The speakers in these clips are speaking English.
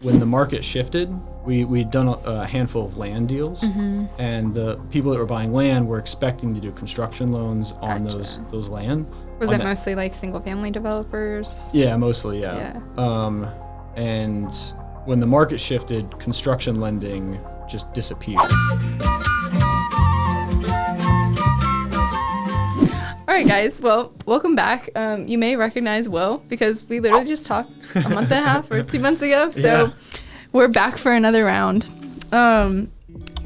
when the market shifted, we'd done a handful of land deals, and the people that were buying land were expecting to do construction loans on those land. Was it mostly like single family developers? Yeah, mostly, yeah. And when the market shifted, construction lending just disappeared. All right, guys. Well, welcome back. You may recognize Will because we literally just talked a month and a half or 2 months ago. So we're back for another round.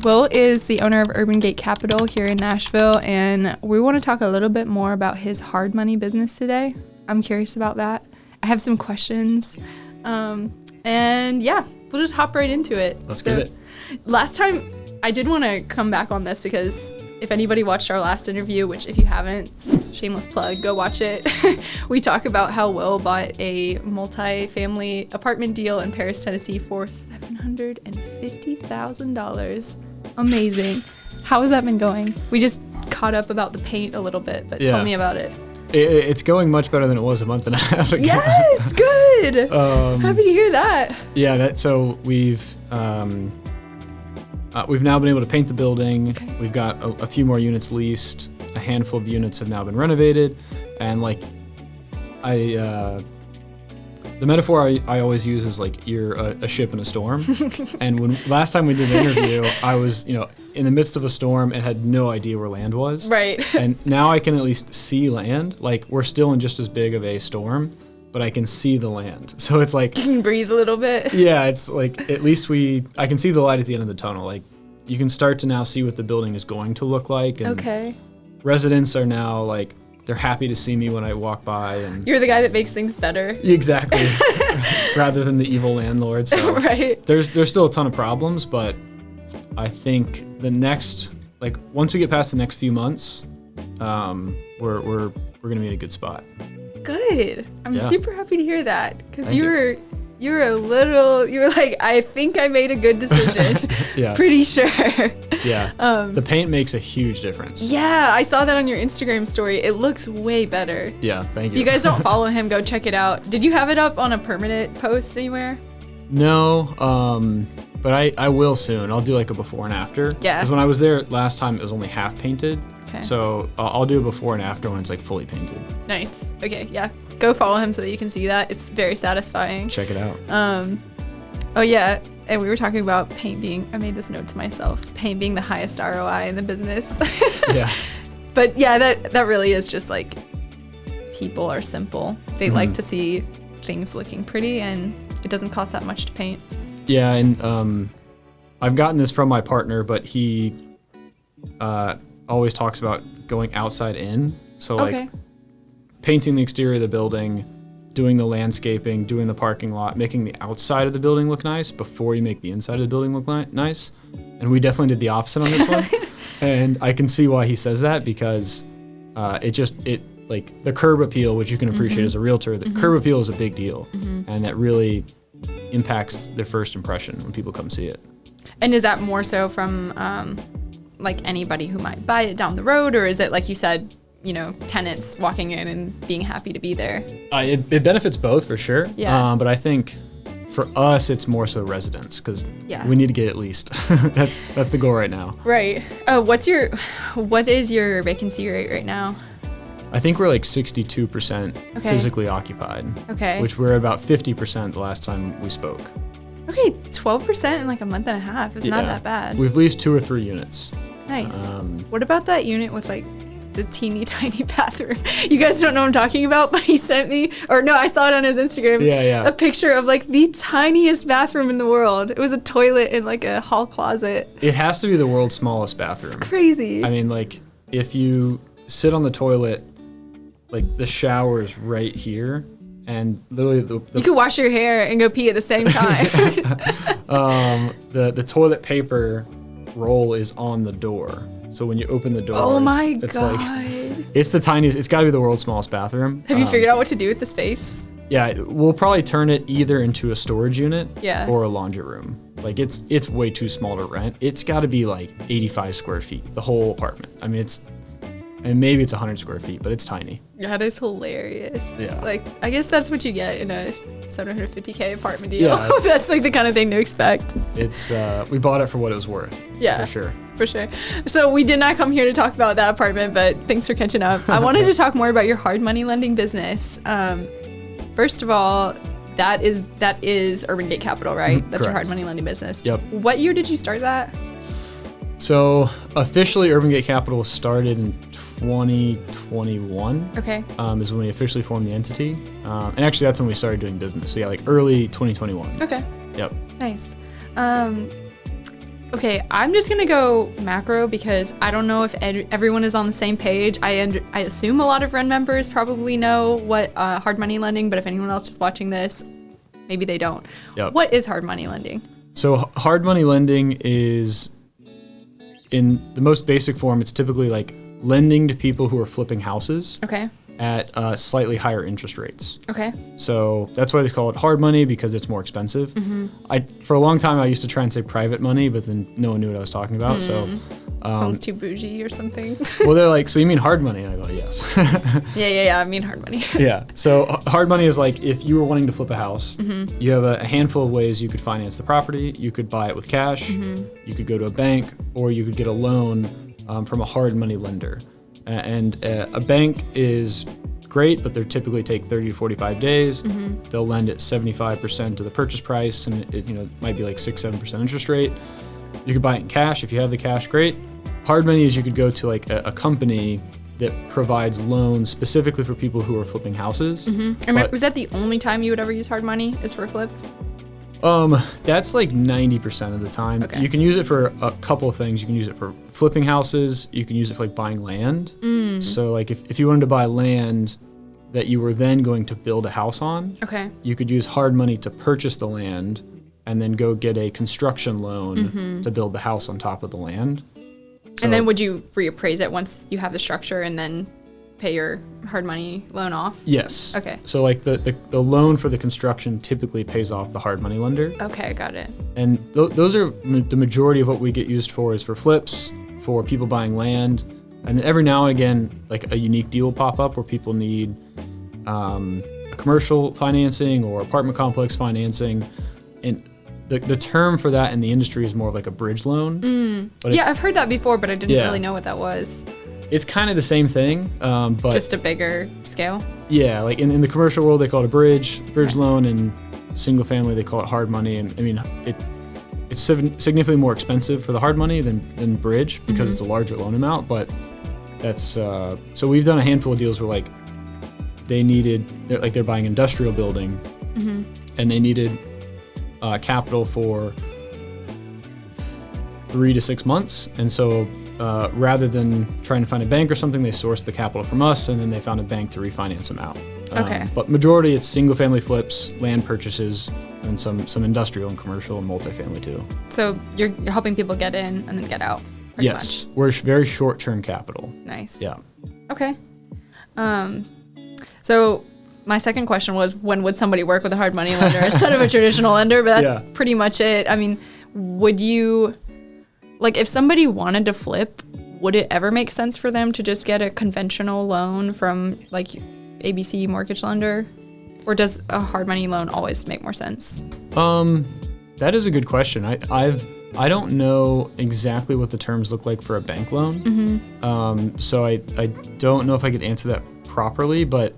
Will is the owner of Urban Gate Capital here in Nashville, and we want to talk a little bit more about his hard money business today. I'm curious about that. I have some questions. And yeah, we'll just hop right into it. Let's get it. Last time, I did want to come back on this because if anybody watched our last interview, which if you haven't, shameless plug, go watch it. We talk about how Will bought a multi-family apartment deal in Paris, Tennessee for $750,000. Amazing. How has that been going? We just caught up about the paint a little bit, but tell me about it. It's going much better than it was a month and a half ago. Yes, good. Happy to hear that. Yeah, so we've now been able to paint the building. Okay. We've got a few more units leased. A handful of units have now been renovated, and the metaphor I always use is like you're a ship in a storm. And when last time we did an interview, I was in the midst of a storm and had no idea where land was. Right. And now I can at least see land. Like we're still in just as big of a storm, but I can see the land. So it's like you can breathe a little bit. Yeah, it's like at least I can see the light at the end of the tunnel. Like you can start to now see what the building is going to look like. And okay. Residents are now like they're happy to see me when I walk by, and you're the guy that makes things better. Exactly. Rather than the evil landlord. So right. There's still a ton of problems, but I think the next once we get past the next few months, we're gonna be in a good spot. Good. I'm super happy to hear that because you were like, I think I made a good decision. Yeah. Pretty sure. Yeah. The paint makes a huge difference. Yeah, I saw that on your Instagram story. It looks way better. Yeah, thank you. If you guys don't follow him, go check it out. Did you have it up on a permanent post anywhere? No, but I will soon. I'll do like a before and after. Yeah. Because when I was there last time, it was only half painted. Okay. So I'll do a before and after when it's like fully painted. Nice. Okay, yeah. Go follow him so that you can see that. It's very satisfying. Check it out. Oh yeah, and we were talking about paint being, I made this note to myself, paint being the highest ROI in the business. Yeah. But yeah, that really is just like, people are simple. They like to see things looking pretty, and it doesn't cost that much to paint. Yeah, and I've gotten this from my partner, but he always talks about going outside in. So like painting the exterior of the building, doing the landscaping, doing the parking lot, making the outside of the building look nice before you make the inside of the building look nice. And we definitely did the opposite on this one. And I can see why he says that because like the curb appeal, which you can appreciate as a realtor, the curb appeal is a big deal. And that really impacts their first impression when people come see it. And is that more so from like anybody who might buy it down the road, or is it like you said, tenants walking in and being happy to be there? It benefits both for sure. Yeah. But I think for us, it's more so residents because we need to get at least. That's the goal right now. Right. What is your vacancy rate right now? I think we're like 62% physically occupied. Okay. Which we're about 50% the last time we spoke. Okay, 12% in like a month and a half is not that bad. We've leased 2 or 3 units. Nice. What about that unit with like the teeny tiny bathroom? You guys don't know what I'm talking about, but he sent me, I saw it on his Instagram. Yeah. A picture of like the tiniest bathroom in the world. It was a toilet in like a hall closet. It has to be the world's smallest bathroom. It's crazy. I mean, like if you sit on the toilet, like the shower is right here. And literally you could wash your hair and go pee at the same time. The toilet paper roll is on the door. So when you open the door, oh my God. Like, it's the tiniest. It's got to be the world's smallest bathroom. Have you figured out what to do with the space? Yeah, we'll probably turn it either into a storage unit or a laundry room. Like it's way too small to rent. It's got to be like 85 square feet, the whole apartment. I mean, and maybe it's 100 square feet, but it's tiny. That is hilarious. Yeah. Like, I guess that's what you get in a $750K apartment deal. Yeah, That's like the kind of thing to expect. It's we bought it for what it was worth. Yeah. For sure. For sure. So we did not come here to talk about that apartment, but thanks for catching up. I wanted to talk more about your hard money lending business. First of all, that is Urban Gate Capital, right? That's Correct. your hard money lending business. Yep. What year did you start that? So officially, Urban Gate Capital started in 2021. Okay. Is when we officially formed the entity. And actually, that's when we started doing business. So yeah, like early 2021. Okay. Yep. Nice. Okay, I'm just gonna go macro because I don't know if everyone is on the same page. I assume a lot of Ren members probably know what hard money lending, but if anyone else is watching this, maybe they don't. Yep. What is hard money lending? So hard money lending is, in the most basic form, it's typically like lending to people who are flipping houses Okay. at slightly higher interest rates. Okay. So that's why they call it hard money, because it's more expensive. Mm-hmm. For a long time, I used to try and say private money, but then no one knew what I was talking about. So Sounds too bougie or something. well, they're like, so you mean hard money? And I go, yes. Yeah. I mean hard money. Yeah. So hard money is like if you were wanting to flip a house, Mm-hmm. you have a handful of ways you could finance the property. You could buy it with cash, Mm-hmm. you could go to a bank, or you could get a loan from a hard money lender. And a bank is great, but they typically take 30 to 45 days. Mm-hmm. They'll lend at 75% of the purchase price, and it might be like 6-7% interest rate. You could buy it in cash if you have the cash. Great. Hard money is you could go to like a company that provides loans specifically for people who are flipping houses. Mm-hmm. Was that the only time you would ever use hard money is for a flip? That's like 90% of the time. Okay. You can use it for a couple of things. You can use it for flipping houses. You can use it for like buying land. So like if you wanted to buy land that you were then going to build a house on, Okay. you could use hard money to purchase the land and then go get a construction loan to build the house on top of the land. So, And then would you reappraise it once you have the structure and then pay your hard money loan off? yes. Okay. So like the loan for the construction typically pays off the hard money lender. Okay, got it. And those are the majority of what we get used for is for flips, for people buying land. And then every now and again, like a unique deal will pop up where people need commercial financing or apartment complex financing. And the term for that in the industry is more of like a bridge loan. But Yeah, I've heard that before, but I didn't Yeah. really know what that was. it's kind of the same thing, but Just a bigger scale? yeah, like in the commercial world, they call it a bridge loan, and single family, they call it hard money. And I mean, it's significantly more expensive for the hard money than bridge because it's a larger loan amount. But that's so we've done a handful of deals where like they're buying an industrial building, and they needed capital for 3 to 6 months, and so rather than trying to find a bank or something, they sourced the capital from us, and then they found a bank to refinance them out. Okay. But majority, it's single family flips, land purchases, and some industrial and commercial and multifamily too. So you're helping people get in and then get out, pretty Yes, we're very short-term capital. much. Nice. Yeah. Okay. So my second question was, when would somebody work with a hard money lender instead of a traditional lender? But that's Yeah. pretty much it. I mean, would you, like, if somebody wanted to flip, would it ever make sense for them to just get a conventional loan from like ABC mortgage lender? Or does a hard money loan always make more sense? That is a good question. I don't know exactly what the terms look like for a bank loan. So I don't know if I could answer that properly, but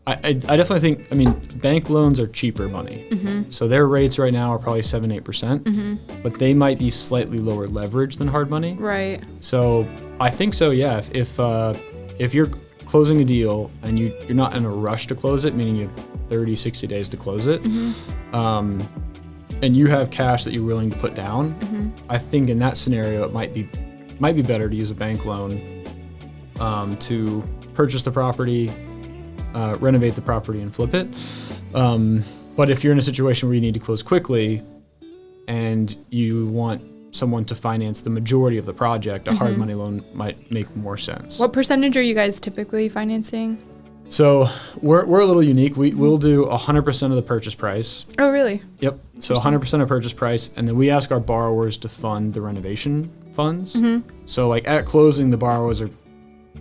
I definitely think, I mean, bank loans are cheaper money. So their rates right now are probably 7-8%, but they might be slightly lower leverage than hard money. Right. So I think so, yeah. If you're closing a deal and you're not in a rush to close it, meaning you have 30, 60 days to close it, and you have cash that you're willing to put down, I think in that scenario it might be better to use a bank loan to purchase the property, renovate the property, and flip it. But if you're in a situation where you need to close quickly and you want someone to finance the majority of the project, a hard money loan might make more sense. What percentage are you guys typically financing? So we're a little unique. We'll do 100% of the purchase price. Oh, really? Yep. So 100% of purchase price, and then we ask our borrowers to fund the renovation funds. So like at closing, the borrowers are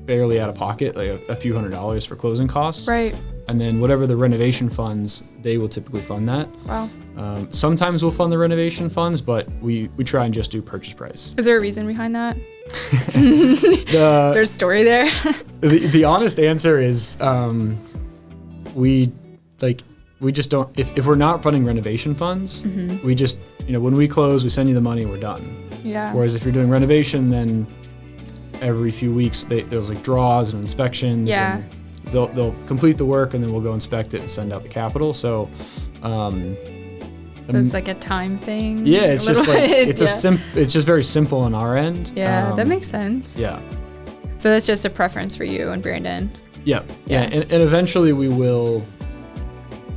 barely out of pocket, like a few $100s for closing costs. Right. And then whatever the renovation funds, they will typically fund that. Wow. Sometimes we'll fund the renovation funds, but we try and just do purchase price. Is there a reason behind that? There's a story there. The honest answer is we just don't, if we're not funding renovation funds, we just, when we close, we send you the money, we're done. Yeah. Whereas if you're doing renovation, then every few weeks there's like draws and inspections. Yeah. And they'll complete the work and then we'll go inspect it and send out the capital. So, it's like a time thing. Yeah, it's just like it's it's just very simple on our end. Yeah, that makes sense. Yeah. So that's just a preference for you and Brandon. Yeah. And eventually we'll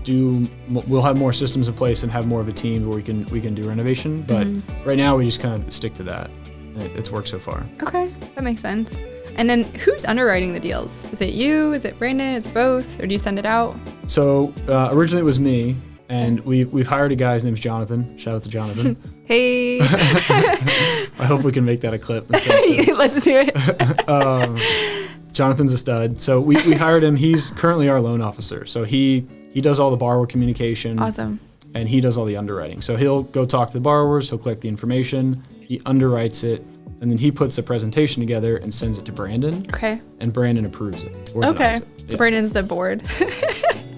have more systems in place and have more of a team where we can do renovation. But right now we just kind of stick to that. It's worked so far. Okay, that makes sense. And then who's underwriting the deals? Is it you? Is it Brandon? Is it both? Or do you send it out? So originally it was me, and we've hired a guy. His name's Jonathan. Shout out to Jonathan. Hey. I hope we can make that a clip. Let's do it. Jonathan's a stud. So we hired him. He's currently our loan officer. So he does all the borrower communication. Awesome. And he does all the underwriting. So he'll go talk to the borrowers. He'll collect the information. He underwrites it. And then he puts the presentation together and sends it to Brandon. Okay. And Brandon approves it. Okay. So Brandon's the board.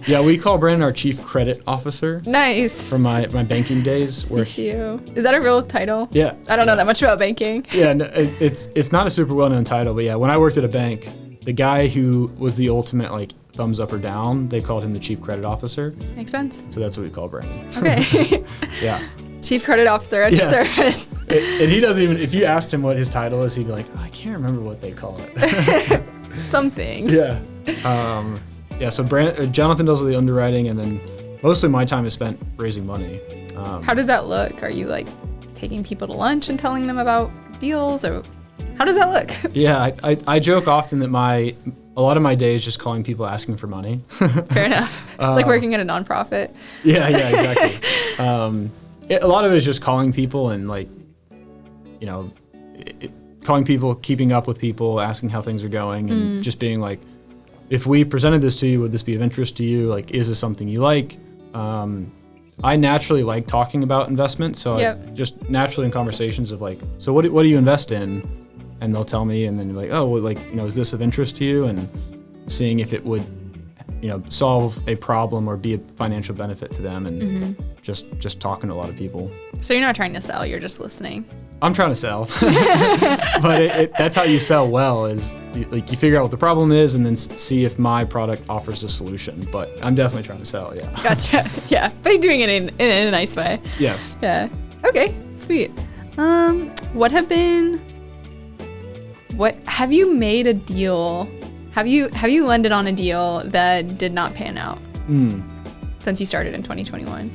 Yeah, we call Brandon our chief credit officer. Nice. From my banking days. CCO. Is that a real title? Yeah. I don't know that much about banking. Yeah, no, it's not a super well-known title, but yeah, when I worked at a bank, the guy who was the ultimate like thumbs up or down, they called him the chief credit officer. Makes sense. So that's what we call Brandon. Okay. Yeah. Chief credit officer at your service. And he doesn't even, if you asked him what his title is, he'd be like, oh, I can't remember what they call it. Something. Yeah. So Jonathan does all the underwriting, and then mostly my time is spent raising money. How does that look? Are you like taking people to lunch and telling them about deals, or how does that look? Yeah, I joke often that a lot of my day is just calling people asking for money. Fair enough. It's like working at a nonprofit. Yeah, exactly. A lot of it is just calling people and like, calling people, keeping up with people, asking how things are going, and just being like, if we presented this to you, would this be of interest to you? Like, is this something you like? I naturally like talking about investments, so I just naturally in conversations of like, so what do you invest in? And they'll tell me, and then you're like, oh, well, like, is this of interest to you? And seeing if it would, solve a problem or be a financial benefit to them, and just talking to a lot of people. So you're not trying to sell, you're just listening. I'm trying to sell, but that's how you sell well, is you figure out what the problem is and then see if my product offers a solution. But I'm definitely trying to sell, yeah. Gotcha, yeah, but you're doing it in a nice way. Yes. Yeah, okay, sweet. What have you made a deal? Have you landed on a deal that did not pan out since you started in 2021?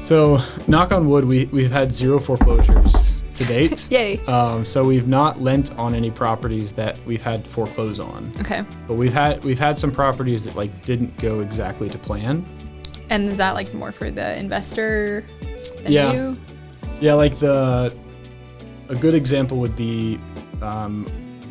So, knock on wood, we've had 0 foreclosures to date. Yay. So we've not lent on any properties that we've had to foreclose on. Okay. But we've had some properties that like didn't go exactly to plan. And is that like more for the investor than you? Yeah, like a good example would be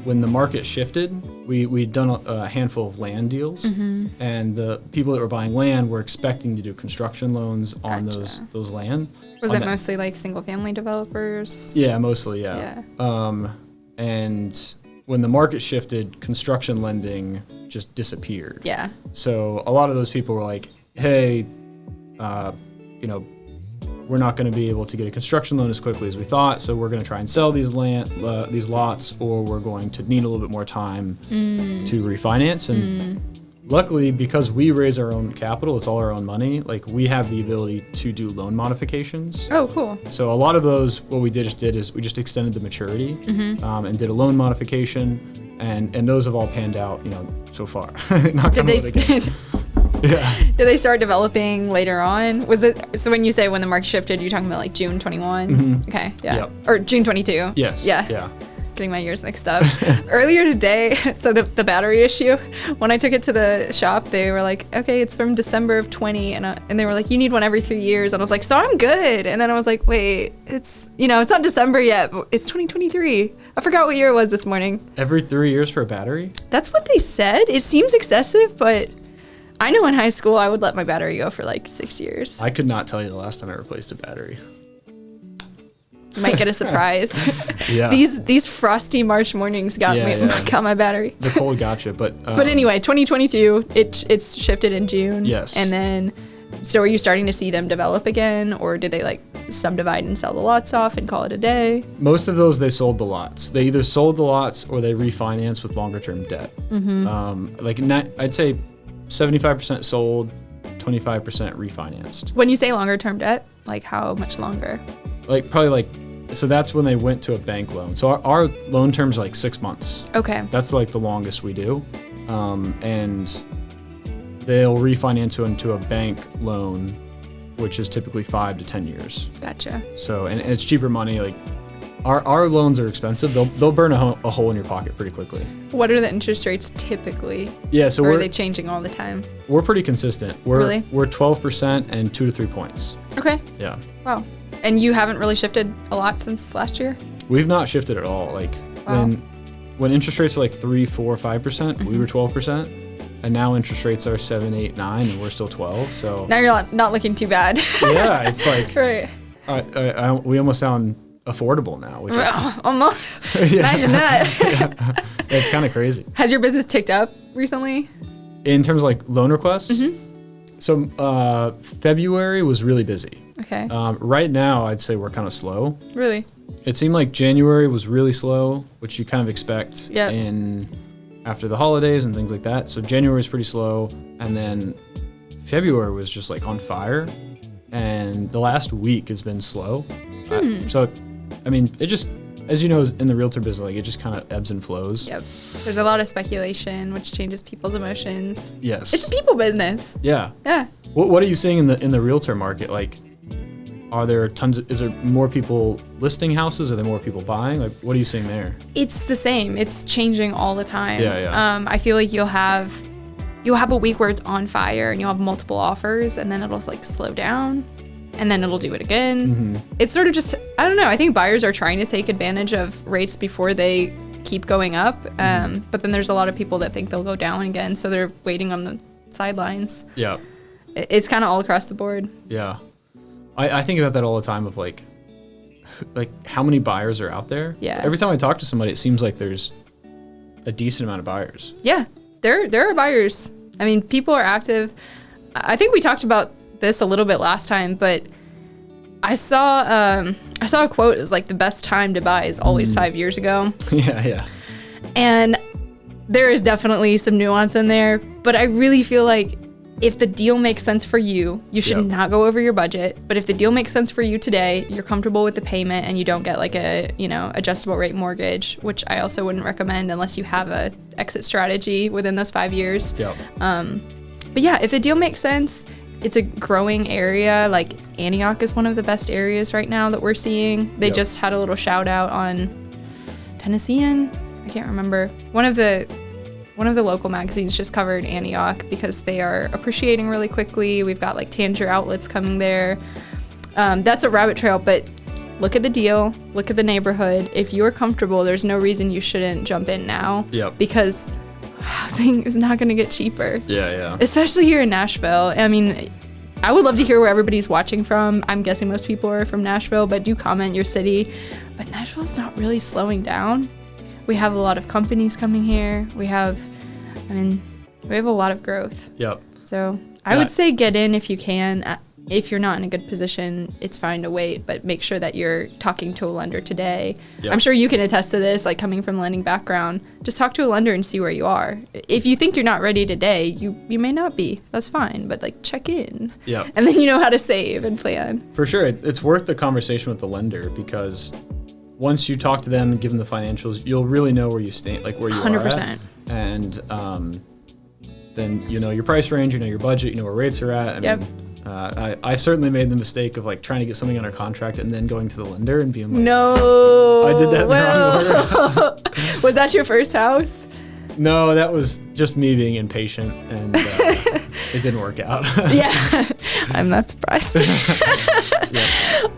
when the market shifted, we'd done a handful of land deals, and the people that were buying land were expecting to do construction loans on those land. Was it mostly like single family developers? Yeah, mostly, yeah. And when the market shifted, construction lending just disappeared. Yeah. So a lot of those people were like, hey, we're not going to be able to get a construction loan as quickly as we thought, so we're going to try and sell these lots, or we're going to need a little bit more time to refinance. And luckily, because we raise our own capital, it's all our own money, like we have the ability to do loan modifications. Oh, cool. So a lot of those, what we did is we just extended the maturity and did a loan modification, and those have all panned out, so far. Did they start developing later on? So when you say when the market shifted, you're talking about like June 21? Okay, yeah. Yep. Or June 22? Yes. Yeah. Getting my years mixed up. Earlier today, so the battery issue, when I took it to the shop, they were like, okay, it's from December of 20, and they were like, you need one every 3 years. And I was like, so I'm good. And then I was like, wait, it's not December yet, but it's 2023. I forgot what year it was this morning. Every 3 years for a battery? That's what they said. It seems excessive, but I know in high school I would let my battery go for like 6 years. I could not tell you the last time I replaced a battery. You might get a surprise. Yeah. These frosty March mornings got my battery. The cold got you, but anyway, 2022, it's shifted in June. Yes. And then, so are you starting to see them develop again, or did they like subdivide and sell the lots off and call it a day? Most of those, they sold the lots. They either sold the lots or they refinanced with longer term debt. I'd say 75% sold, 25% refinanced. When you say longer term debt, like how much longer? So that's when they went to a bank loan. So our loan terms are like 6 months. Okay. That's like the longest we do. And they'll refinance into a bank loan, which is typically 5 to 10 years. Gotcha. So, and it's cheaper money. Like our loans are expensive. They'll burn a hole in your pocket pretty quickly. What are the interest rates typically? Yeah. So or are they changing all the time? We're pretty consistent. Really? We're 12% and 2 to 3 points. Okay. Yeah. Wow. And you haven't really shifted a lot since last year? We've not shifted at all. Like when interest rates are like 3, 4, 5%, we were 12%. And now interest rates are 7, 8, 9, and we're still 12. So now you're not looking too bad. Yeah, it's like right. We almost sound affordable now. Which almost. Imagine that. Yeah. It's kind of crazy. Has your business ticked up recently? In terms of like loan requests? Mm-hmm. So February was really busy. Okay. Right now, I'd say we're kind of slow. Really? It seemed like January was really slow, which you kind of expect after the holidays and things like that. So January was pretty slow, and then February was just like on fire, and the last week has been slow. It just, as you know, in the realtor business, like it just kind of ebbs and flows. Yep. There's a lot of speculation, which changes people's emotions. Yes. It's a people business. Yeah. Yeah. What are you seeing in the realtor market? Like, is there more people listing houses? Are there more people buying? Like, what are you seeing there? It's the same. It's changing all the time. Yeah. I feel like you'll have a week where it's on fire and you'll have multiple offers, and then it'll like slow down, and then it'll do it again. Mm-hmm. It's sort of just, I don't know. I think buyers are trying to take advantage of rates before they keep going up. But then there's a lot of people that think they'll go down again, so they're waiting on the sidelines. Yeah. It's kind of all across the board. Yeah. I think about that all the time of like how many buyers are out there. Yeah. Every time I talk to somebody, it seems like there's a decent amount of buyers. Yeah, there are buyers. I mean, people are active. I think we talked about this a little bit last time, but I saw a quote. It was like, the best time to buy is always 5 years ago. Yeah. And there is definitely some nuance in there, but I really feel like if the deal makes sense for you, you should not go over your budget. But if the deal makes sense for you today, you're comfortable with the payment and you don't get like a, adjustable rate mortgage, which I also wouldn't recommend unless you have a exit strategy within those 5 years. Yep. But yeah, if the deal makes sense, it's a growing area. Like Antioch is one of the best areas right now that we're seeing. They just had a little shout out on Tennessean. I can't remember. One of the local magazines just covered Antioch because they are appreciating really quickly. We've got like Tanger outlets coming there. That's a rabbit trail, but look at the deal, look at the neighborhood. If you're comfortable, there's no reason you shouldn't jump in now. Yep. Because housing is not going to get cheaper. Yeah. Especially here in Nashville. I mean, I would love to hear where everybody's watching from. I'm guessing most people are from Nashville, but do comment your city. But Nashville's not really slowing down. We have a lot of companies coming here. We have a lot of growth. Yep. So I would say get in if you can. If you're not in a good position, it's fine to wait, but make sure that you're talking to a lender today. Yep. I'm sure you can attest to this, like coming from a lending background. Just talk to a lender and see where you are. If you think you're not ready today, you may not be. That's fine, but like check in. Yeah. And then you know how to save and plan. For sure. It's worth the conversation with the lender because once you talk to them and give them the financials, you'll really know where you stand, like where you 100%. Are at. And then you know your price range, you know your budget, you know where rates are at. I mean, I certainly made the mistake of like trying to get something under contract and then going to the lender and being like, no, I did that in the wrong order. Was that your first house? No, that was just me being impatient, and it didn't work out. Yeah, I'm not surprised.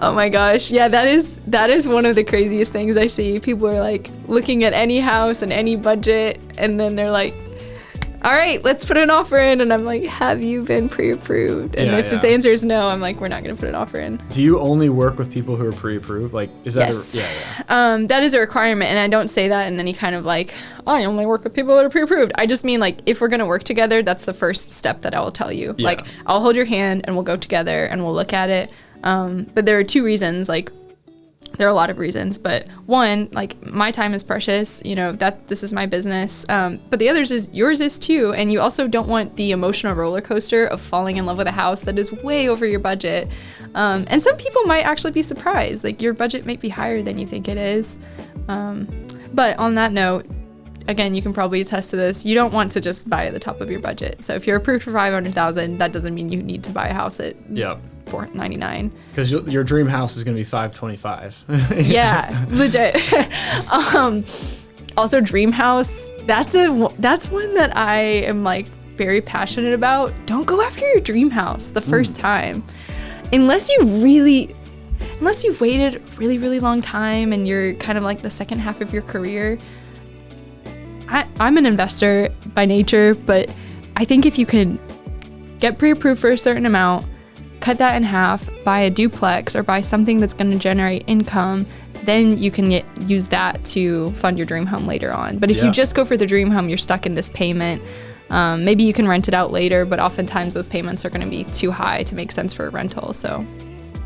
Oh my gosh. Yeah, that is one of the craziest things I see. People are like looking at any house and any budget, and then they're like, all right, let's put an offer in. And I'm like, have you been pre-approved? And if the answer is no, I'm like, we're not going to put an offer in. Do you only work with people who are pre-approved? Like, is that yes. That is a requirement. And I don't say that in any kind of like, I only work with people that are pre-approved. I just mean like, if we're going to work together, that's the first step that I will tell you. Yeah. Like, I'll hold your hand and we'll go together and we'll look at it. But there are two reasons, like, there are a lot of reasons, but one, like, my time is precious, you know, that this is my business. But the others is yours is too. And you also don't want the emotional roller coaster of falling in love with a house that is way over your budget. And some people might actually be surprised, like your budget might be higher than you think it is. But on that note, again, you can probably attest to this. You don't want to just buy at the top of your budget. So if you're approved for $500,000, that doesn't mean you need to buy a house at $499. Because your dream house is going to be $525. Yeah, legit. Also, dream house. That's one that I am like very passionate about. Don't go after your dream house the first time, unless you've waited a really, really long time and you're kind of like the second half of your career. I'm an investor by nature, but I think if you can get pre-approved for a certain amount, cut that in half, buy a duplex or buy something that's going to generate income, then you can use that to fund your dream home later on. But if you just go for the dream home, you're stuck in this payment. Maybe you can rent it out later, but oftentimes those payments are going to be too high to make sense for a rental. So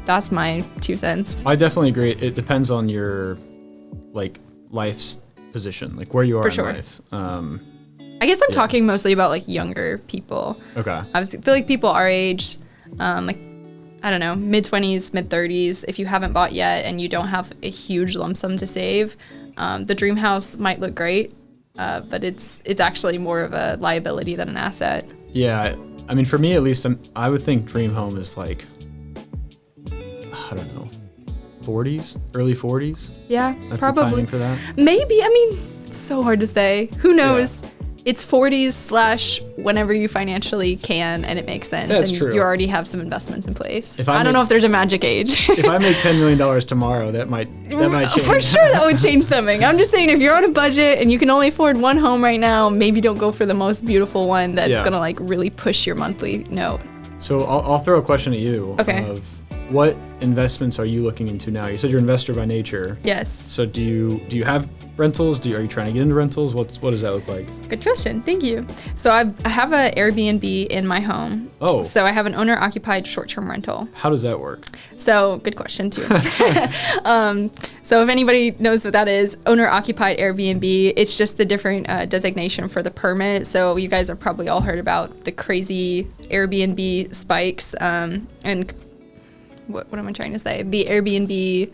that's my 2 cents. I definitely agree. It depends on your like life's position, like where you are in life. I guess I'm talking mostly about like younger people. Okay. I feel like people our age, like, I don't know, mid-20s, mid-30s, if you haven't bought yet and you don't have a huge lump sum to save, the dream house might look great, but it's actually more of a liability than an asset. Yeah. I mean, for me at least, I would think dream home is like, I don't know, 40s, early 40s. Yeah, that's probably. the timing for that. Maybe. I mean, it's so hard to say. Who knows? Yeah. It's 40s / whenever you financially can and it makes sense. That's and true. You already have some investments in place. I don't know if there's a magic age. If I make $10 million tomorrow, that might change. For sure that would change something. I'm just saying, if you're on a budget and you can only afford one home right now, maybe don't go for the most beautiful one that's going to like really push your monthly note. So I'll throw a question at you. Okay. Of what investments are you looking into now? You said you're an investor by nature. Yes. So do you have rentals? Are you trying to get into rentals? What does that look like? Good question. Thank you. So I have an Airbnb in my home. Oh. So I have an owner-occupied short-term rental. How does that work? So good question too. So if anybody knows what that is, owner-occupied Airbnb, it's just the different designation for the permit. So you guys have probably all heard about the crazy Airbnb spikes and what am I trying to say? The Airbnb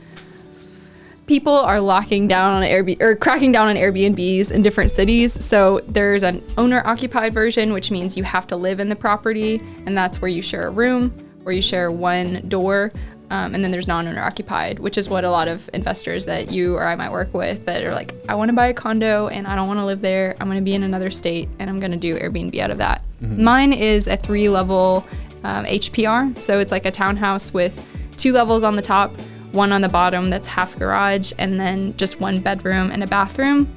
people are cracking down on Airbnbs in different cities. So there's an owner-occupied version, which means you have to live in the property, and that's where you share a room, where you share one door. And then there's non-owner occupied, which is what a lot of investors that you or I might work with that are like, I want to buy a condo and I don't want to live there. I'm going to be in another state and I'm going to do Airbnb out of that. Mm-hmm. Mine is a 3-level HPR. So it's like a townhouse with 2 levels on the top, 1 on the bottom that's half garage, and then just 1 bedroom and a bathroom.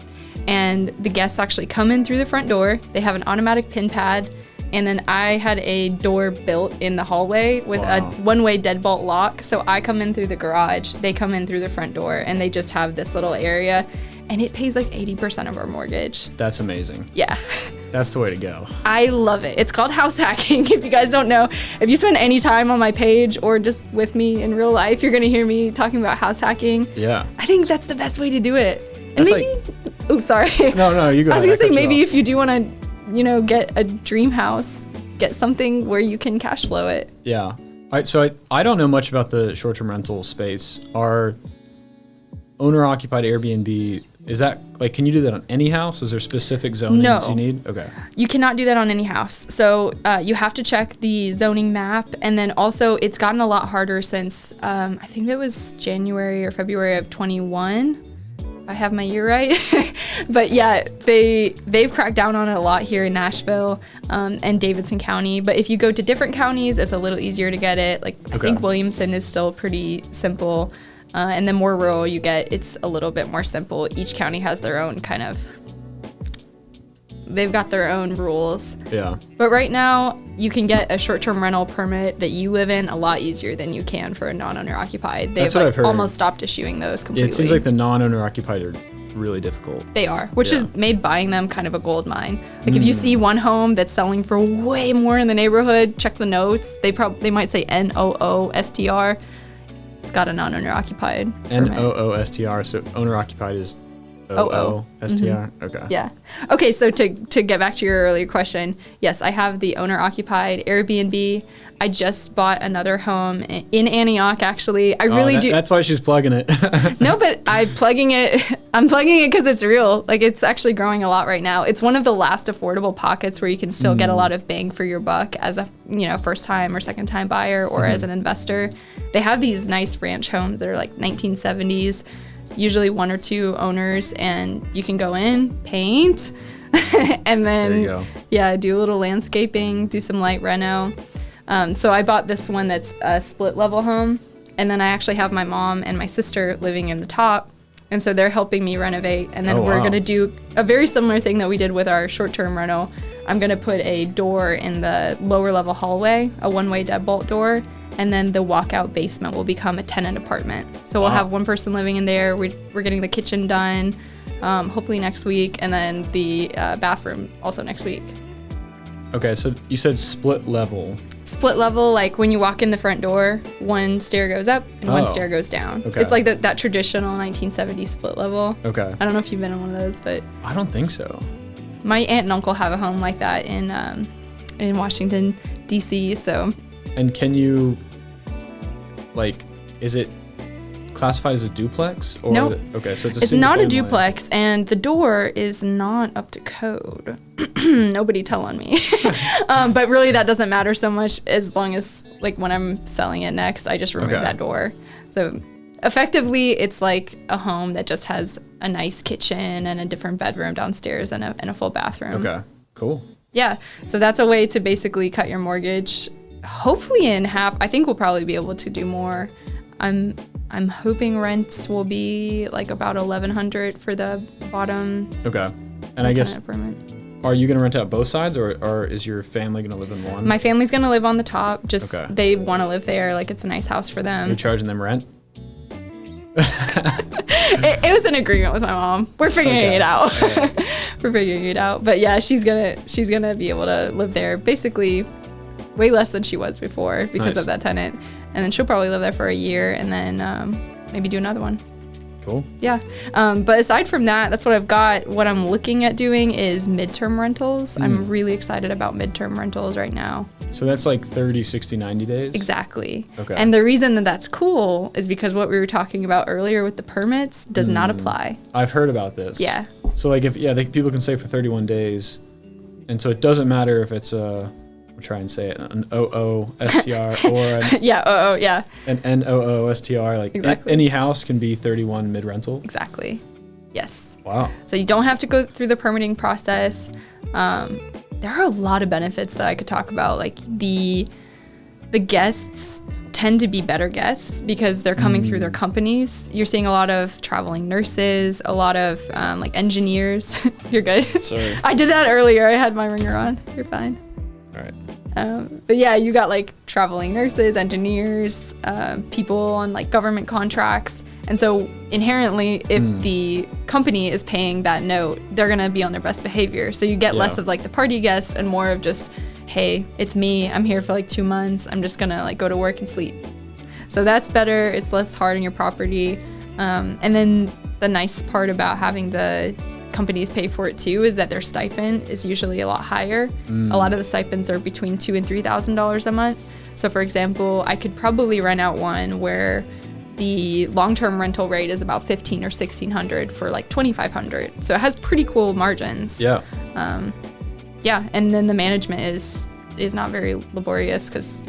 And the guests actually come in through the front door. They have an automatic pin pad. And then I had a door built in the hallway with a one-way deadbolt lock. So I come in through the garage, they come in through the front door, and they just have this little area. And it pays like 80% of our mortgage. That's amazing. Yeah. That's the way to go. I love it. It's called house hacking. If you guys don't know, if you spend any time on my page or just with me in real life, you're going to hear me talking about house hacking. Yeah. I think that's the best way to do it. And oops, sorry. No, you go ahead. I was going to say, maybe if you do want to, get a dream house, get something where you can cash flow it. Yeah. All right. So I don't know much about the short-term rental space. Are owner-occupied Airbnb, is that, like, can you do that on any house? Is there specific zoning you need? Okay. You cannot do that on any house. So you have to check the zoning map. And then also it's gotten a lot harder since, I think it was January or February of 21. I have my year right. But yeah, they've cracked down on it a lot here in Nashville and Davidson County. But if you go to different counties, it's a little easier to get it. Like I think Williamson is still pretty simple. And the more rural you get, it's a little bit more simple. Each county has their own they've got their own rules. Yeah. But right now, you can get a short-term rental permit that you live in a lot easier than you can for a non-owner occupied. They've That's what I've heard. Almost stopped issuing those completely. Yeah, it seems like the non-owner occupied are really difficult. They are, which has made buying them kind of a gold mine. Like if you see one home that's selling for way more in the neighborhood, check the notes. They might say NOOSTR. It's got a non-owner occupied. NOOSTR, so owner occupied is OOSTR? Okay. Yeah. Okay, so to get back to your earlier question, yes, I have the owner-occupied Airbnb. I just bought another home in Antioch, actually. I really do. That's why she's plugging it. No, but I'm plugging it because it's real. Like, it's actually growing a lot right now. It's one of the last affordable pockets where you can still get a lot of bang for your buck as a first-time or second-time buyer or as an investor. They have these nice ranch homes that are like 1970s. Usually 1 or 2 owners, and you can go in, paint, and then do a little landscaping, do some light reno. So I bought this one that's a split level home, and then I actually have my mom and my sister living in the top, and so they're helping me renovate. And then we're gonna do a very similar thing that we did with our short-term rental. I'm gonna put a door in the lower level hallway, a one-way deadbolt door. And then the walkout basement will become a tenant apartment. So we'll have one person living in there. We're getting the kitchen done, hopefully next week, and then the bathroom also next week. Okay, so you said split level. Split level, like when you walk in the front door, one stair goes up and one stair goes down. Okay. It's like that traditional 1970s split level. Okay. I don't know if you've been in one of those, but I don't think so. My aunt and uncle have a home like that in Washington, D.C., so. And can you, is it classified as a duplex? Or nope. Okay, so it's not a duplex, and the door is not up to code. Nobody tell on me. But really, that doesn't matter so much as long as, when I'm selling it next, I just remove that door. So effectively, it's like a home that just has a nice kitchen and a different bedroom downstairs and a full bathroom. Okay, cool. Yeah, so that's a way to basically cut your mortgage hopefully in half. I think we'll probably be able to do more. I'm hoping rents will be about $1,100 for the bottom. Okay. And I guess are you going to rent out both sides, or is your family going to live in one? My family's going to live on the top. They want to live there. It's a nice house for them. You're charging them rent? It was an agreement with my mom. We're figuring it out. We're figuring it out. But yeah, she's gonna be able to live there basically way less than she was before because of that tenant. And then she'll probably live there for a year and then maybe do another one. Cool. Yeah. But aside from that, that's what I've got. What I'm looking at doing is midterm rentals. I'm really excited about midterm rentals right now. So that's 30, 60, 90 days? Exactly. Okay. And the reason that's cool is because what we were talking about earlier with the permits does not apply. I've heard about this. Yeah. So people can stay for 31 days. And so it doesn't matter if it's I'll try and say it, an OOSTR or an NOOSTR. Exactly. Any house can be 31 mid-rental? Exactly. Yes. Wow. So you don't have to go through the permitting process. There are a lot of benefits that I could talk about. The guests tend to be better guests because they're coming through their companies. You're seeing a lot of traveling nurses, a lot of engineers. You're good. Sorry. I did that earlier. I had my ringer on. You're fine. All right. But yeah, you got traveling nurses, engineers, people on government contracts. And so inherently, if the company is paying that note, they're going to be on their best behavior. So you get less of the party guests and more of just, hey, it's me. I'm here for 2 months. I'm just going to go to work and sleep. So that's better. It's less hard on your property. And then the nice part about having the companies pay for it too is that their stipend is usually a lot higher. A lot of the stipends are between $2,000 and $3,000 a month. So for example, I could probably rent out one where the long-term rental rate is about $1,500 or $1,600 for $2,500. So it has pretty cool margins. Yeah. And then the management is not very laborious because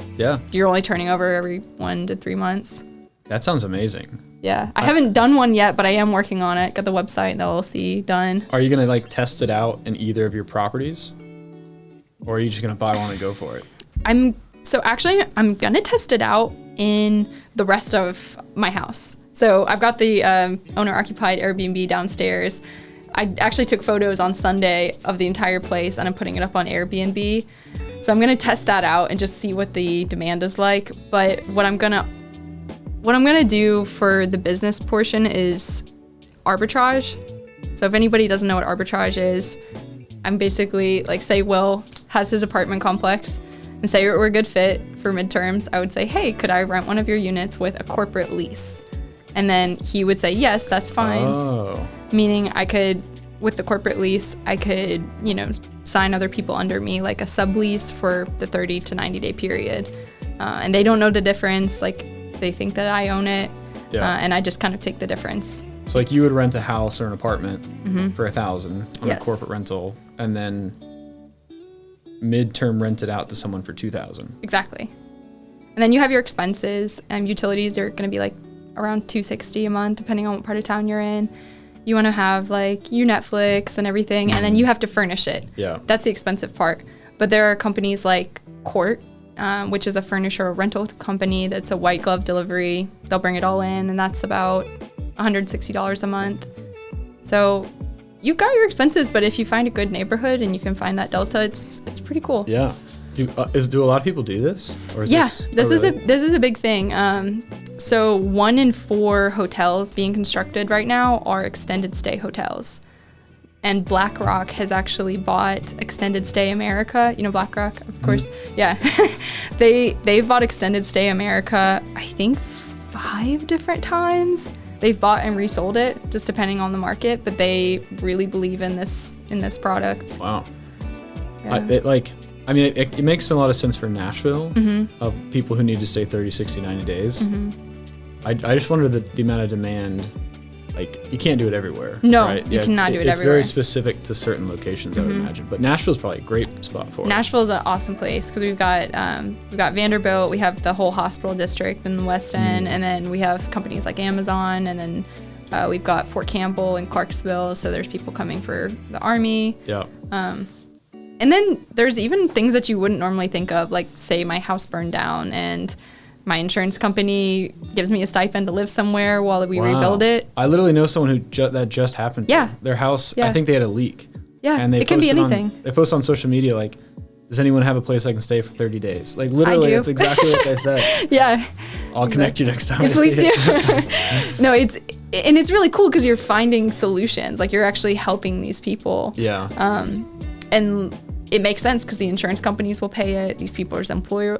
you're only turning over every 1 to 3 months. That sounds amazing. Yeah. I haven't done one yet, but I am working on it. Got the website and the LLC done. Are you going to like test it out in either of your properties? Or are you just going to buy one and go for it? I'm going to test it out in the rest of my house. So I've got the owner-occupied Airbnb downstairs. I actually took photos on Sunday of the entire place, and I'm putting it up on Airbnb. So I'm going to test that out and just see what the demand is like. But what I'm going to do for the business portion is arbitrage. So if anybody doesn't know what arbitrage is, I'm basically like, say Will has his apartment complex and say we're a good fit for midterms. I would say, hey, could I rent one of your units with a corporate lease? And then he would say, yes, that's fine. Oh. Meaning I could, with the corporate lease, I could, sign other people under me, like a sublease for the 30 to 90 day period. And they don't know the difference. Like they think that I own it. Yeah. And I just kind of take the difference. So like you would rent a house or an apartment for $1,000 on Yes. a corporate rental, and then midterm rent it out to someone for $2,000. Exactly. And then you have your expenses, and utilities are going to be like around $260 a month, depending on what part of town you're in. You want to have like your Netflix and everything, and then you have to furnish it. Yeah. That's the expensive part. But there are companies like Court, which is a furniture rental company that's a white glove delivery. They'll bring it all in, and that's about $160 a month. So you've got your expenses, but if you find a good neighborhood and you can find that delta, it's pretty cool. Yeah. Do a lot of people do this? Or is this is a big thing. So 1 in 4 hotels being constructed right now are extended stay hotels. And BlackRock has actually bought Extended Stay America. You know BlackRock, of course. Yeah. They've bought Extended Stay America, I think 5 different times. They've bought and resold it, just depending on the market, but they really believe in this product. Wow. Yeah. It makes a lot of sense for Nashville of people who need to stay 30, 60, 90 days. I just wonder the amount of demand. Like, you can't do it everywhere. No, right? you cannot do it it's everywhere. It's very specific to certain locations, I would imagine. But Nashville's probably a great spot for it. Nashville's an awesome place because we've got Vanderbilt, we have the whole hospital district in the West End, and then we have companies like Amazon, and then we've got Fort Campbell and Clarksville, so there's people coming for the Army. Yeah. And then there's even things that you wouldn't normally think of, like say my house burned down and my insurance company gives me a stipend to live somewhere while we rebuild it. I literally know someone who that just happened to. Yeah. Their house, Yeah. I think they had a leak. Yeah, And it can be anything. They post on social media like, does anyone have a place I can stay for 30 days? Like literally, do. that's exactly what they said. Yeah. I'll connect you next time I Please see do. it. No, it's really cool because you're finding solutions. Like you're actually helping these people. Yeah. And it makes sense because the insurance companies will pay it. These people's employers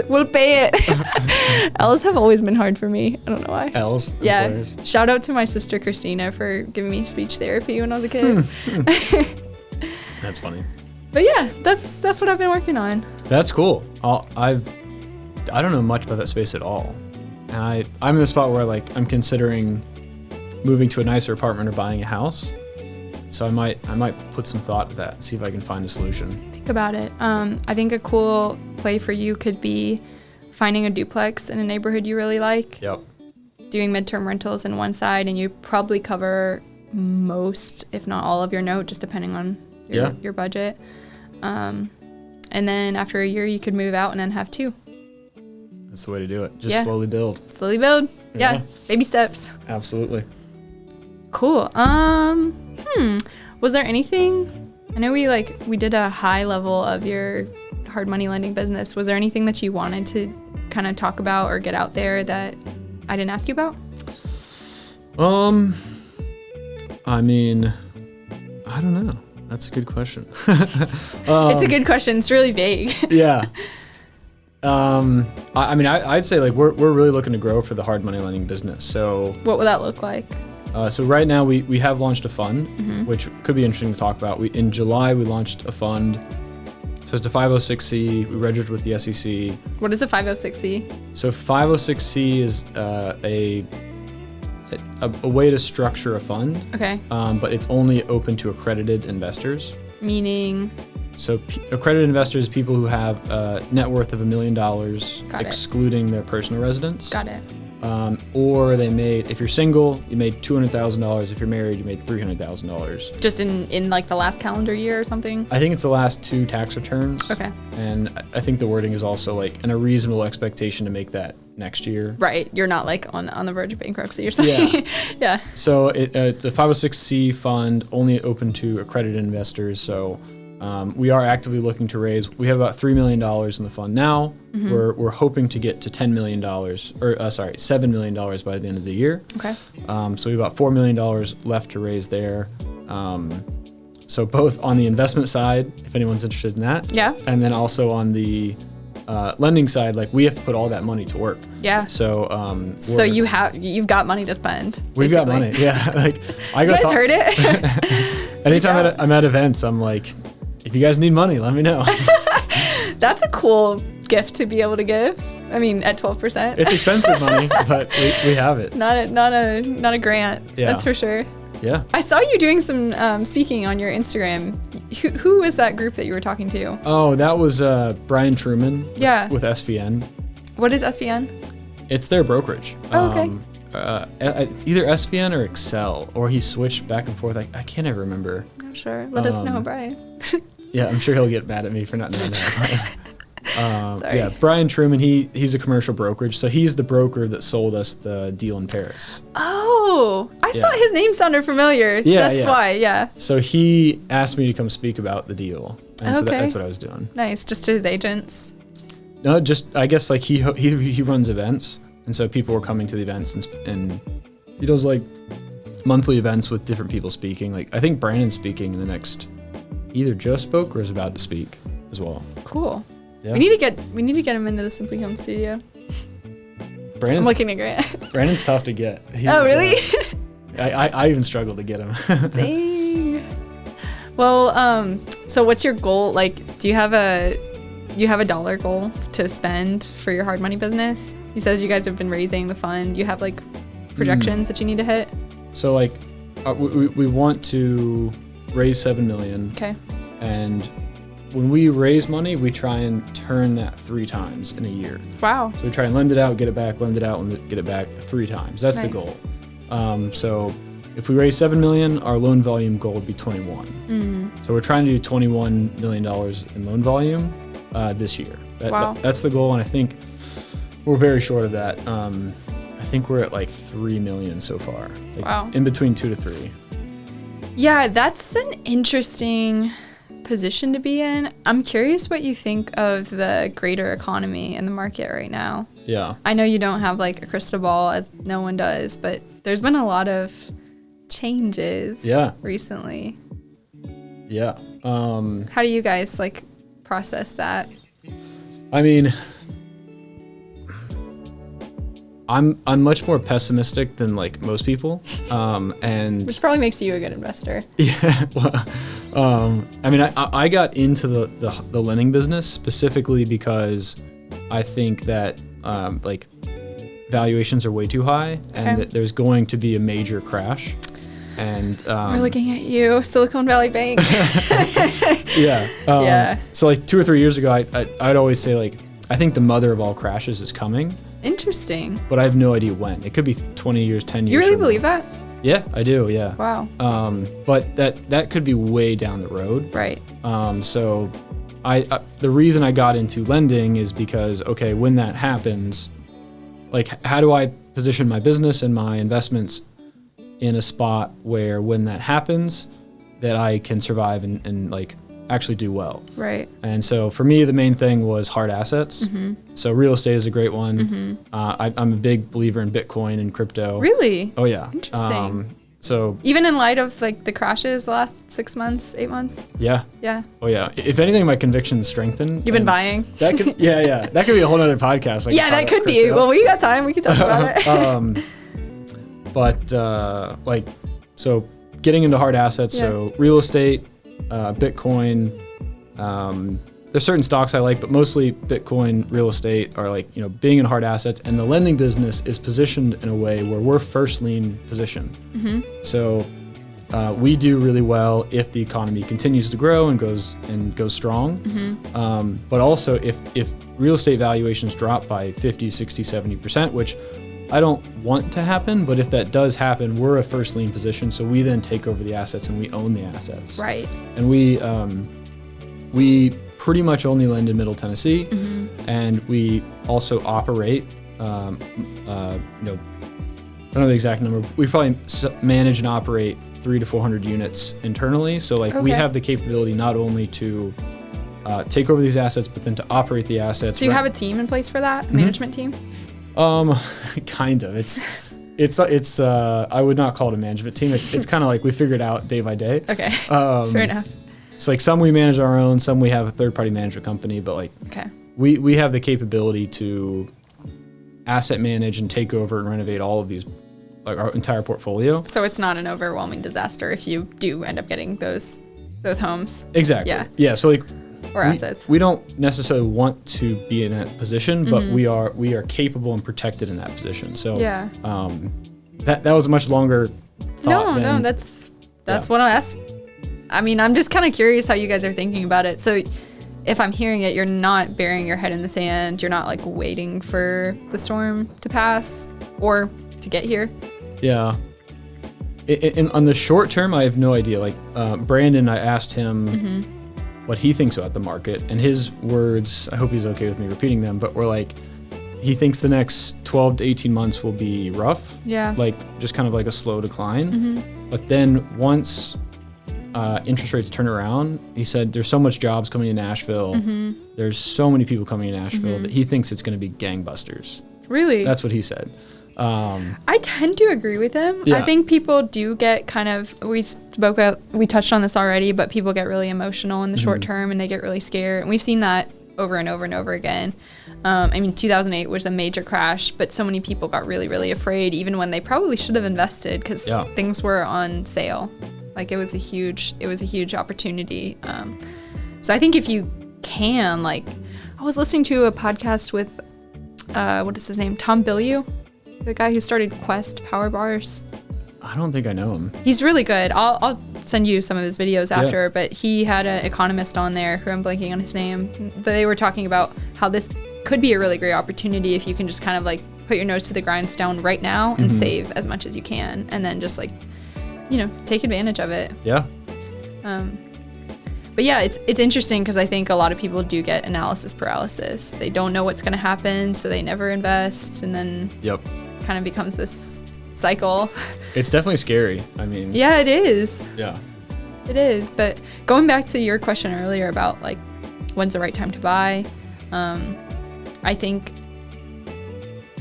will pay it. L's have always been hard for me. I don't know why. L's. Yeah. Employers. Shout out to my sister Christina for giving me speech therapy when I was a kid. That's funny. But yeah, that's what I've been working on. That's cool. I don't know much about that space at all, and I'm in the spot where like I'm considering moving to a nicer apartment or buying a house. So I might put some thought to that, see if I can find a solution. Think about it. I think a cool play for you could be finding a duplex in a neighborhood you really like. Yep. Doing midterm rentals in one side, and you probably cover most, if not all, of your note, just depending on your budget. And then after a year, you could move out and then have 2. That's the way to do it. Just slowly build. Slowly build. Yeah. Yeah. Baby steps. Absolutely. Cool. Was there anything? I know we did a high level of your hard money lending business. Was there anything that you wanted to kind of talk about or get out there that I didn't ask you about? I mean, I don't know. That's a good question. It's a good question. It's really vague. Yeah. I'd say like we're really looking to grow for the hard money lending business. So What would that look like? So right now we have launched a fund, which could be interesting to talk about. In July we launched a fund. So it's a 506c. We registered with the SEC. What is a 506c? So 506c is a way to structure a fund. Okay. But it's only open to accredited investors. Meaning? So accredited investors, people who have a net worth of $1 million, excluding their personal residence. Got it. Or they made, if you're single, you made $200,000. If you're married, you made $300,000. Just in like the last calendar year or something? I think it's the last 2 tax returns. Okay. And I think the wording is also like in a reasonable expectation to make that next year. Right. You're not like on the verge of bankruptcy or something. Yeah. Yeah. So it's a 506c fund, only open to accredited investors. So we are actively looking to raise. We have about $3 million in the fund now. Mm-hmm. We're hoping to get to $10 million, $7 million by the end of the year. Okay. So we have about $4 million left to raise there. So both on the investment side, if anyone's interested in that. Yeah. And then also on the lending side, like we have to put all that money to work. Yeah. So so you've got money to spend. We've got money. Yeah. Like you guys heard it. Anytime I'm at events, I'm like, if you guys need money, let me know. That's a cool gift to be able to give. I mean, at 12%. It's expensive money, but we have it. Not a grant. Yeah. That's for sure. Yeah. I saw you doing some speaking on your Instagram. Who was that group that you were talking to? Oh, that was Brian Truman. Yeah. With SVN. What is SVN? It's their brokerage. Oh, okay. It's either SVN or Excel, or he switched back and forth. I can't ever remember. I'm sure. Let us know, Brian. Yeah, I'm sure he'll get mad at me for not knowing that. Yeah, Brian Truman, he's a commercial brokerage, so he's the broker that sold us the deal in Paris. Oh, I thought his name sounded familiar. Yeah, that's why. Yeah. So he asked me to come speak about the deal, and so that's what I was doing. Nice, just to his agents. No, just I guess like he runs events, and so people were coming to the events, and he does like monthly events with different people speaking. Like I think Brandon's speaking in the next, either just spoke or is about to speak as well. Cool. Yeah. We need to get him into the Simply Home studio. I'm looking at Grant. Brandon's tough to get. Oh really? I even struggled to get him. Dang. Well, so what's your goal? Like, do you have a dollar goal to spend for your hard money business? You said you guys have been raising the fund. You have like projections that you need to hit. So like, we want to raise $7 million. Okay. And when we raise money, we try and turn that 3 times in a year. Wow. So we try and lend it out, get it back, lend it out, and get it back 3 times. That's the goal. So if we raise $7 million, our loan volume goal would be 21. So we're trying to do $21 million in loan volume this year. That's the goal, and I think we're very short of that. I think we're at like 3 million so far. Like in between 2 to 3. Yeah, that's an interesting position to be in. I'm curious what you think of the greater economy in the market right now. Yeah. I know you don't have like a crystal ball, as no one does, but there's been a lot of changes recently. Yeah. How do you guys like process that? I mean, I'm much more pessimistic than like most people, and which probably makes you a good investor. Yeah. Well, I mean, I got into the lending business specifically because I think that like valuations are way too high, and that there's going to be a major crash. And we're looking at you, Silicon Valley Bank. Yeah. So like 2 or 3 years ago, I'd always say like, I think the mother of all crashes is coming. Interesting. But I have no idea when. It could be 20 years, 10 years. You really believe that? Yeah, I do. Yeah. Wow. But that could be way down the road. Right. So the reason I got into lending is because, okay, when that happens, like how do I position my business and my investments in a spot where when that happens, that I can survive and like actually do well. Right. And so for me, the main thing was hard assets. So real estate is a great one. I'm a big believer in Bitcoin and crypto. Really? Oh yeah. Interesting. So even in light of like the crashes the last 6 months, 8 months? Yeah. Yeah. Oh yeah. If anything, my convictions strengthened. You've been buying. That could, yeah. That could be a whole other podcast. Yeah, that could be. Well, we got time. We can talk about it. But like, so getting into hard assets, so real estate, Bitcoin, there's certain stocks I like, but mostly Bitcoin, real estate are like, being in hard assets, and the lending business is positioned in a way where we're first lien position. So we do really well if the economy continues to grow and goes strong. But also if real estate valuations drop by 50, 60, 70%, which I don't want to happen, but if that does happen, we're a first lien position, so we then take over the assets and we own the assets. Right. And we pretty much only lend in Middle Tennessee, and we also operate. I don't know the exact number. We probably manage and operate 300 to 400 units internally. So we have the capability not only to take over these assets, but then to operate the assets. So you have a team in place for that, a management team? Kind of. It's I would not call it a management team. It's kind of like we figure it out day by day. Okay. Fair enough. It's like some we manage our own, some we have a third party management company, but we have the capability to asset manage and take over and renovate all of these, like our entire portfolio. So it's not an overwhelming disaster if you do end up getting those homes. Exactly. Yeah. Yeah. So or assets. We don't necessarily want to be in that position, but we are capable and protected in that position. So that was a much longer thought. No, that's what I asked. I mean, I'm just kind of curious how you guys are thinking about it. So if I'm hearing it, you're not burying your head in the sand. You're not waiting for the storm to pass or to get here. Yeah. On the short term, I have no idea. Brandon, I asked him what he thinks about the market, and his words, I hope he's okay with me repeating them, but were he thinks the next 12 to 18 months will be rough. Yeah. Just kind of a slow decline. But then once interest rates turn around, he said there's so much jobs coming in Nashville. There's so many people coming in Nashville that he thinks it's going to be gangbusters. Really? That's what he said. I tend to agree with him. Yeah. I think people do get we touched on this already, but people get really emotional in the short term and they get really scared. And we've seen that over and over and over again. 2008 was a major crash, but so many people got really, really afraid, even when they probably should have invested because things were on sale. It was a huge opportunity. So I think if you can, I was listening to a podcast with, what is his name? Tom Bilyeu, the guy who started Quest Power Bars. I don't think I know him. He's really good. I'll send you some of his videos after, but he had an economist on there who I'm blanking on his name. They were talking about how this could be a really great opportunity if you can just kind of put your nose to the grindstone right now and save as much as you can, and then just take advantage of it. Yeah. But yeah, it's interesting because I think a lot of people do get analysis paralysis. They don't know what's going to happen, so they never invest, and then kind of becomes this cycle. It's definitely scary. I mean. Yeah, it is. Yeah. It is. But going back to your question earlier about when's the right time to buy, I think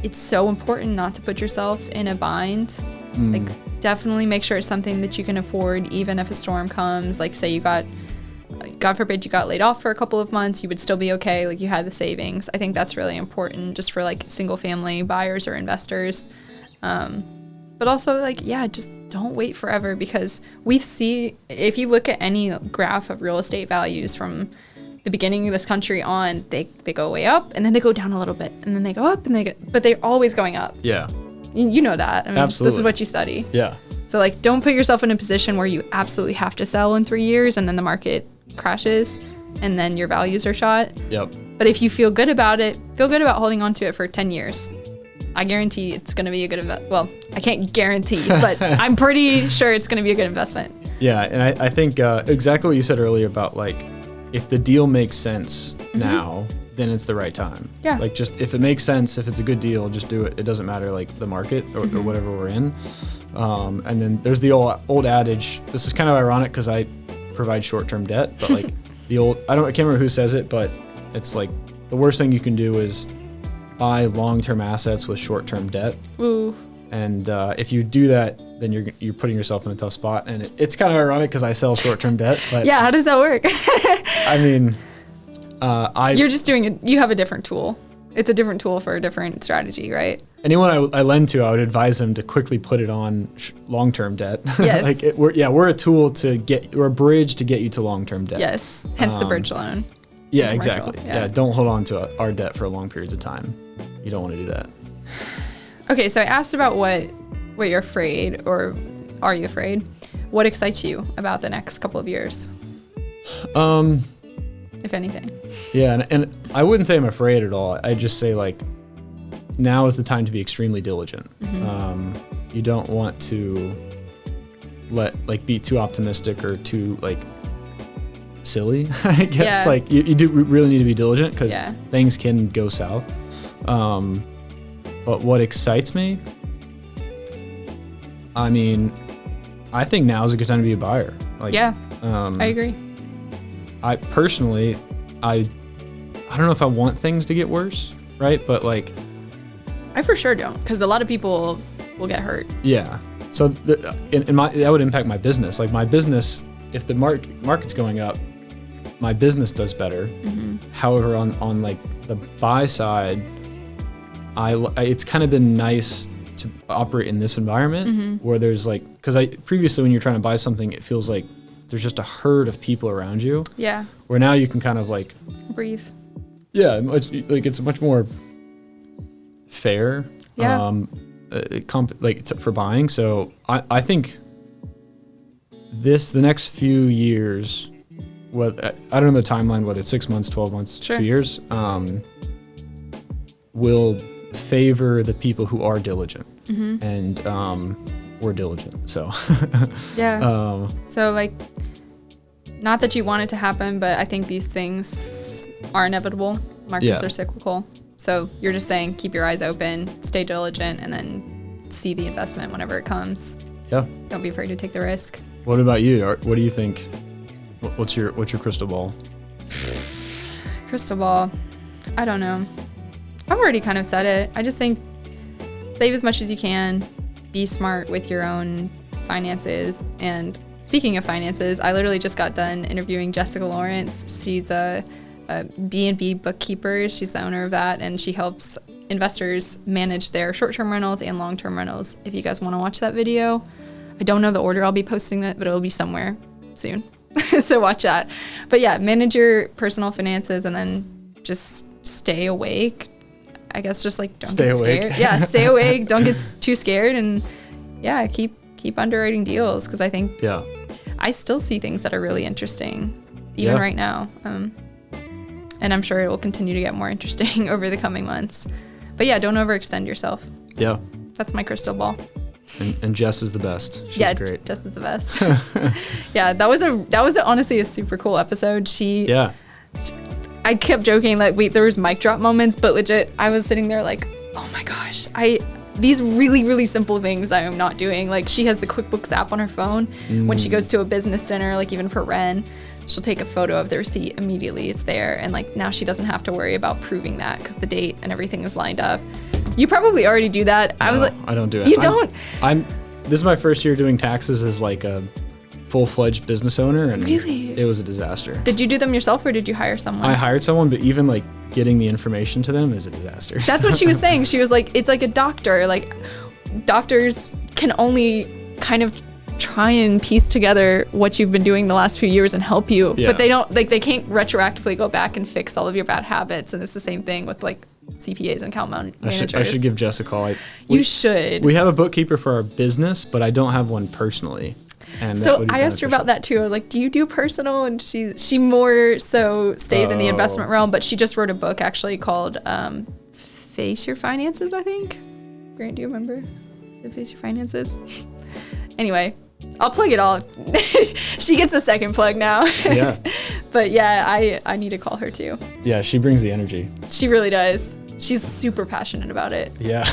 it's so important not to put yourself in a bind. Definitely make sure it's something that you can afford, even if a storm comes. Say you got, God forbid, you got laid off for a couple of months, you would still be okay. You had the savings. I think that's really important just for single family buyers or investors. But also just don't wait forever, because if you look at any graph of real estate values from the beginning of this country on, they go way up and then they go down a little bit and then they go up but they're always going up. Yeah. You know that. I mean, absolutely. This is what you study. Yeah. So don't put yourself in a position where you absolutely have to sell in 3 years and then the market crashes and then your values are shot. Yep. But if you feel good about it, feel good about holding on to it for 10 years. I guarantee it's going to be a good investment. Well, I can't guarantee, but I'm pretty sure it's going to be a good investment. Yeah. And I think exactly what you said earlier about if the deal makes sense now, then it's the right time. Yeah. Just if it makes sense, if it's a good deal, just do it. It doesn't matter the market or whatever we're in. And then there's the old adage. This is kind of ironic because I provide short-term debt, but I can't remember who says it, but it's the worst thing you can do is buy long-term assets with short-term debt. Ooh. And if you do that, then you're putting yourself in a tough spot. And it's kind of ironic because I sell short-term debt. But yeah, how does that work? I mean, you're just doing it. You have a different tool. It's a different tool for a different strategy, right? Anyone I lend to, I would advise them to quickly put it on long-term debt. Yes. We're a tool we're a bridge to get you to long-term debt. Yes. Hence the bridge loan. Yeah, exactly. Yeah. Don't hold on to our debt for long periods of time. You don't want to do that. Okay, so I asked about what you're afraid, or are you afraid? what excites you about the next couple of years? If anything. Yeah, and I wouldn't say I'm afraid at all. I'd just say like now is the time to be extremely diligent. You don't want to be too optimistic or too like silly, I guess. Like you do really need to be diligent because things can go south. But what excites me, I mean, I think now is a good time to be a buyer. Like, I agree. I personally, I don't know if I want things to get worse, right? But like, I for sure don't, because a lot of people will get hurt. Yeah. So that would impact my business. Like my business, if the market's going up, my business does better. However, on like the buy side, it's kind of been nice to operate in this environment where there's like, because previously when you're trying to buy something, it feels like there's just a herd of people around you. Yeah. Where now you can kind of like breathe. Yeah, it's much more fair. Yeah. For buying. So I think the next few years, I don't know the timeline, whether it's 6 months, 12 months, 2 years, will favor the people who are diligent. And we're diligent, so. So like, not that you want it to happen, but I think these things are inevitable. Markets are cyclical. So you're just saying, keep your eyes open, stay diligent, and then see the investment whenever it comes. Yeah. Don't be afraid to take the risk. What about you? What do you think? What's your crystal ball? Crystal ball. I don't know. I've already kind of said it. I just think save as much as you can. Be smart with your own finances. And speaking of finances, I literally just got done interviewing Jessica Lawrence. She's a B&B bookkeeper. She's the owner of that, and she helps investors manage their short-term rentals and long-term rentals. If you guys want to watch that video, I don't know the order I'll be posting that, but it'll be somewhere soon. So watch that. But yeah, manage your personal finances and then just stay awake. I guess just like don't get scared. Yeah, stay awake. Don't get too scared, and yeah, keep underwriting deals, because I think I still see things that are really interesting even right now. And I'm sure it will continue to get more interesting over the coming months. But yeah, don't overextend yourself. Yeah. That's my crystal ball. And Jess is the best. She's great. Jess is the best. Yeah, that was honestly a super cool episode. I kept joking like, there was mic drop moments, but legit, I was sitting there like, oh my gosh, these really, really simple things I am not doing. Like, she has the QuickBooks app on her phone. When she goes to a business dinner, like even for Ren, she'll take a photo of the receipt immediately. It's there. And like now she doesn't have to worry about proving that because the date and everything is lined up. You probably already do that. I don't do it. You don't? This is my first year doing taxes as like a full-fledged business owner, and really? It was a disaster. Did you do them yourself, or did you hire someone? I hired someone, but even like getting the information to them is a disaster. That's what she was saying. She was like, it's like a doctor. Like, doctors can only kind of try and piece together what you've been doing the last few years and help you, but they don't, like, they can't retroactively go back and fix all of your bad habits. And it's the same thing with like CPAs and account managers. I should give Jess a call. You should. We have a bookkeeper for our business, but I don't have one personally. And so I asked her about that too. I was like, do you do personal? And she more so stays in the investment realm, but she just wrote a book actually called Face Your Finances, I think. Grant, do you remember the Face Your Finances? Anyway, I'll plug it all. She gets a second plug now. Yeah. But yeah, I need to call her too. Yeah, she brings the energy. She really does. She's super passionate about it. Yeah.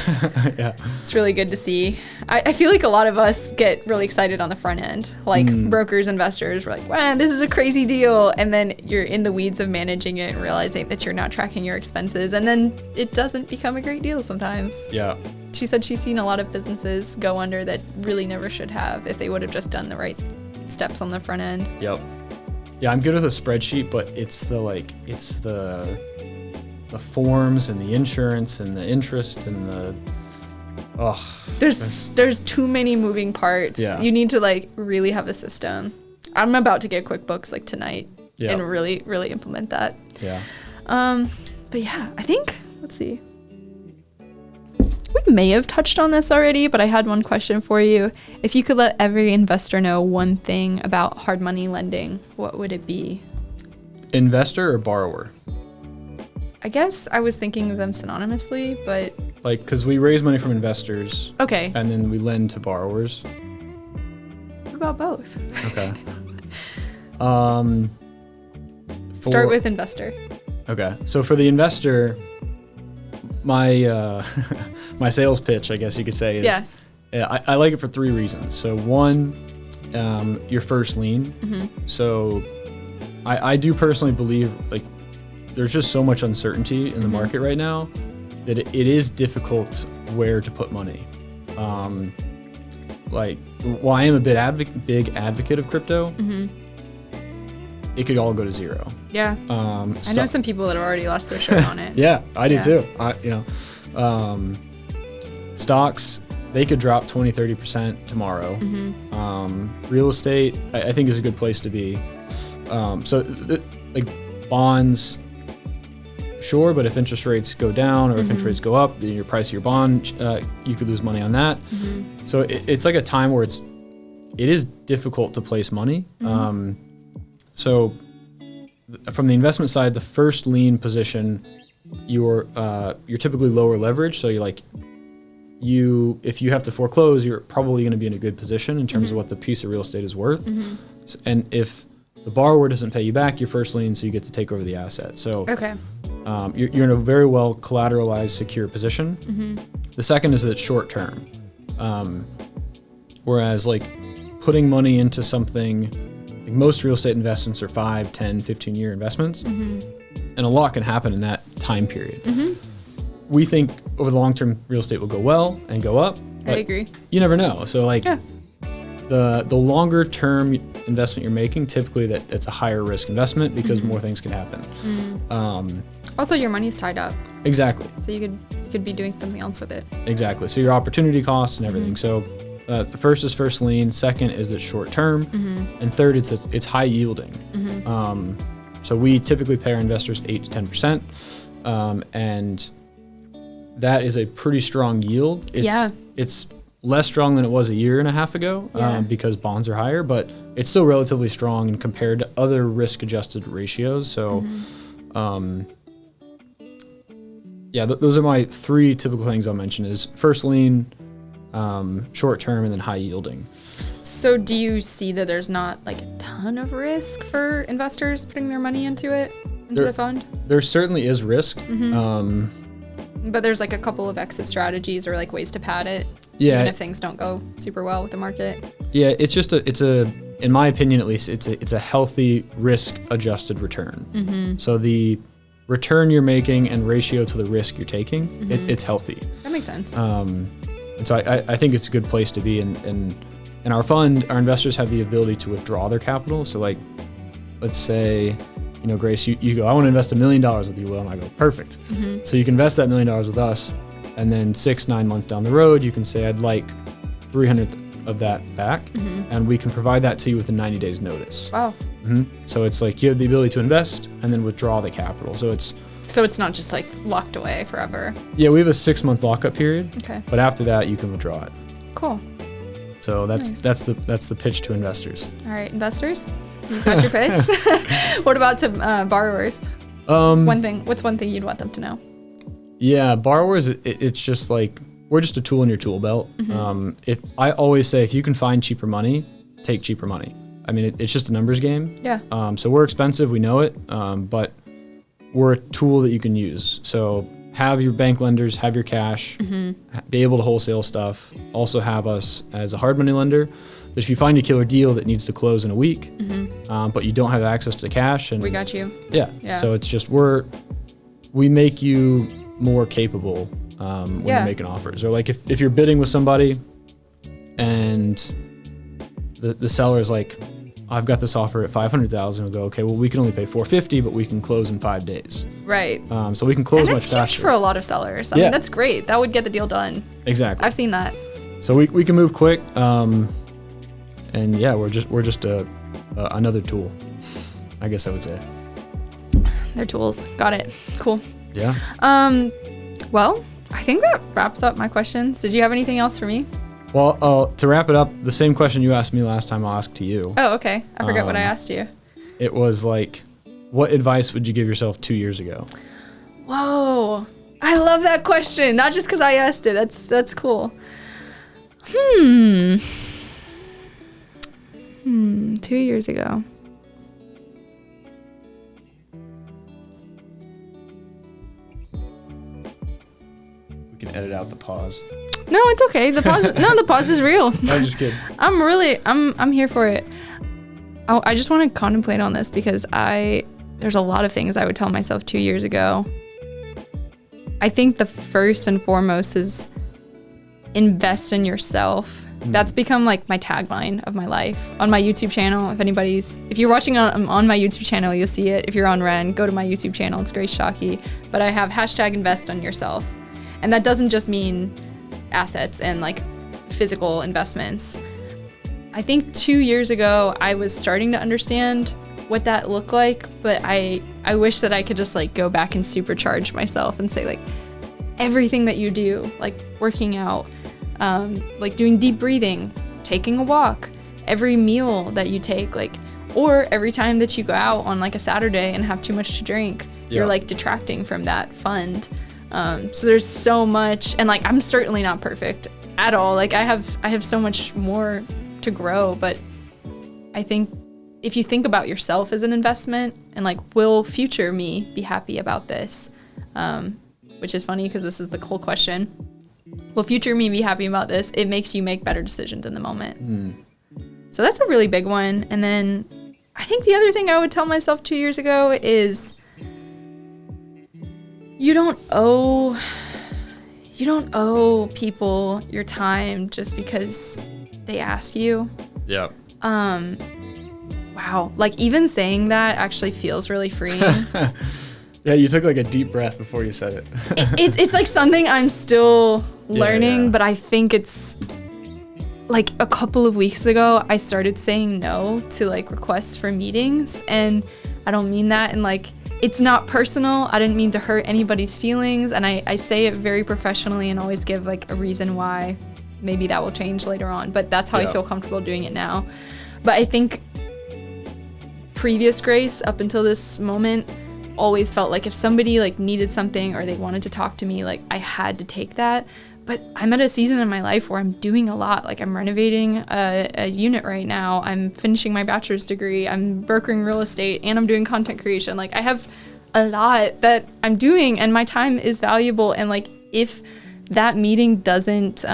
Yeah. It's really good to see. I feel like a lot of us get really excited on the front end. Like brokers, investors, we're like, wow, this is a crazy deal. And then you're in the weeds of managing it and realizing that you're not tracking your expenses. And then it doesn't become a great deal sometimes. Yeah. She said she's seen a lot of businesses go under that really never should have if they would have just done the right steps on the front end. Yep. Yeah, I'm good with a spreadsheet, but it's the forms and the insurance and the interest and there's too many moving parts. Yeah. You need to like really have a system. I'm about to get QuickBooks like tonight and really, really implement that. Yeah. But yeah, I think, let's see. we may have touched on this already, but I had one question for you. If you could let every investor know one thing about hard money lending, what would it be? Investor or borrower? I guess I was thinking of them synonymously, but... Like, because we raise money from investors. Okay. And then we lend to borrowers. What about both? Okay. Start with investor. Okay. So for the investor, my my sales pitch, I guess you could say, is I like it for 3 reasons. So one, your first lien. Mm-hmm. So I do personally believe, like, there's just so much uncertainty in the market right now that it is difficult where to put money. Like, while I am a big advocate of crypto, it could all go to zero. Yeah. I know some people that have already lost their shirt on it. Yeah, I do too. Stocks, they could drop 20-30% tomorrow. Real estate, I think, is a good place to be. Like bonds, sure, but if interest rates go down or if interest rates go up, then your price of your bond, you could lose money on that. So it's like a time where it is difficult to place money. So from the investment side, the first lien position, you're typically lower leverage. So if you have to foreclose, you're probably going to be in a good position in terms of what the piece of real estate is worth. And if the borrower doesn't pay you back your first lien, so you get to take over the asset. So you're in a very well collateralized, secure position. The second is that it's short term. Whereas like putting money into something, like most real estate investments are 5, 10, 15-year investments. And a lot can happen in that time period. We think over the long term, real estate will go well and go up. I agree. You never know. So like the longer term investment you're making, typically that's a higher risk investment because more things can happen. Also, your money's tied up. Exactly. So you could be doing something else with it. Exactly. So your opportunity costs and everything. So the first is first lien. Second is it's short term, and third it's high yielding. So we typically pay our investors 8 to 10%, and that is a pretty strong yield. It's less strong than it was a year and a half ago because bonds are higher, but it's still relatively strong and compared to other risk-adjusted ratios. So, those are my 3 typical things I'll mention: is first lien, short term, and then high yielding. So do you see that there's not like a ton of risk for investors putting their money into the fund? There certainly is risk. But there's like a couple of exit strategies or like ways to pad it. Even if things don't go super well with the market. Yeah, it's just in my opinion at least, it's a healthy risk-adjusted return. So the return you're making and ratio to the risk you're taking, it's healthy. That makes sense. And so I think it's a good place to be. And in our fund, our investors have the ability to withdraw their capital. So like, let's say, Grace, you go, I want to invest $1 million with you, Will. And I go, perfect. So you can invest that $1 million with us. And then 6-9 months down the road, you can say, I'd like 300 of that back. And we can provide that to you within 90 days notice. Wow. So it's like you have the ability to invest and then withdraw the capital. So it's not just like locked away forever. Yeah, we have a 6-month lockup period. Okay. But after that, you can withdraw it. Cool. So that's the pitch to investors. All right, investors, you got your pitch. What about to borrowers? What's one thing you'd want them to know? Yeah, borrowers, it's just like we're just a tool in your tool belt. If I always say, if you can find cheaper money, take cheaper money. I mean, it's just a numbers game. Yeah. So we're expensive, we know it, but we're a tool that you can use. So have your bank lenders, have your cash, be able to wholesale stuff. Also have us as a hard money lender. That if you find a killer deal that needs to close in a week, but you don't have access to cash, and we got you. Yeah. So it's just we make you more capable when you're making offers. Or like if you're bidding with somebody and the seller is like, I've got this offer at $500,000. We'll go, okay, well, we can only pay $450,000, but we can close in 5 days. Right. So we can close much faster. That's huge for a lot of sellers. I mean, that's great. That would get the deal done. Exactly. I've seen that. So we can move quick. And yeah, we're just another tool, I guess I would say. They're tools. Got it. Cool. Yeah. Well, I think think that wraps up my questions. Did you have anything else for me? Well, to wrap it up, the same question you asked me last time, I'll ask to you. Oh, okay. I forgot what I asked you. It was like, what advice would you give yourself 2 years ago? Whoa. I love that question. Not just because I asked it. That's cool. 2 years ago. We can edit out the pause. No, it's okay. The pause is real. I'm just kidding. I'm here for it. I just want to contemplate on this because there's a lot of things I would tell myself 2 years ago. I think the first and foremost is invest in yourself. That's become like my tagline of my life on my YouTube channel. If you're watching on my YouTube channel, you'll see it. If you're on Ren, go to my YouTube channel. It's Grace Shockey. But I have #invest on yourself. And that doesn't just mean assets and like physical investments. I think 2 years ago, I was starting to understand what that looked like, but I wish that I could just like go back and supercharge myself and say like everything that you do, like working out, like doing deep breathing, taking a walk, every meal that you take, like, or every time that you go out on like a Saturday and have too much to drink, you're like detracting from that fund. So there's so much, and like I'm certainly not perfect at all. Like I have so much more to grow, but I think if you think about yourself as an investment and like, will future me be happy about this? Which is funny because this is the whole question. Will future me be happy about this? It makes you make better decisions in the moment. So that's a really big one. And then I think the other thing I would tell myself 2 years ago is you don't owe people your time just because they ask you. Yep. Wow. Like even saying that actually feels really freeing. Yeah, you took like a deep breath before you said it. It's like something I'm still learning, but I think it's like a couple of weeks ago, I started saying no to like requests for meetings. And I don't mean that. And like, it's not personal. I didn't mean to hurt anybody's feelings. And I say it very professionally and always give like a reason why. Maybe that will change later on, but that's how I feel comfortable doing it now. But I think previous Grace up until this moment always felt like if somebody like needed something or they wanted to talk to me, like I had to take that. But I'm at a season in my life where I'm doing a lot. Like I'm renovating a unit right now. I'm finishing my bachelor's degree. I'm brokering real estate and I'm doing content creation. Like I have a lot that I'm doing and my time is valuable. And like if that meeting doesn't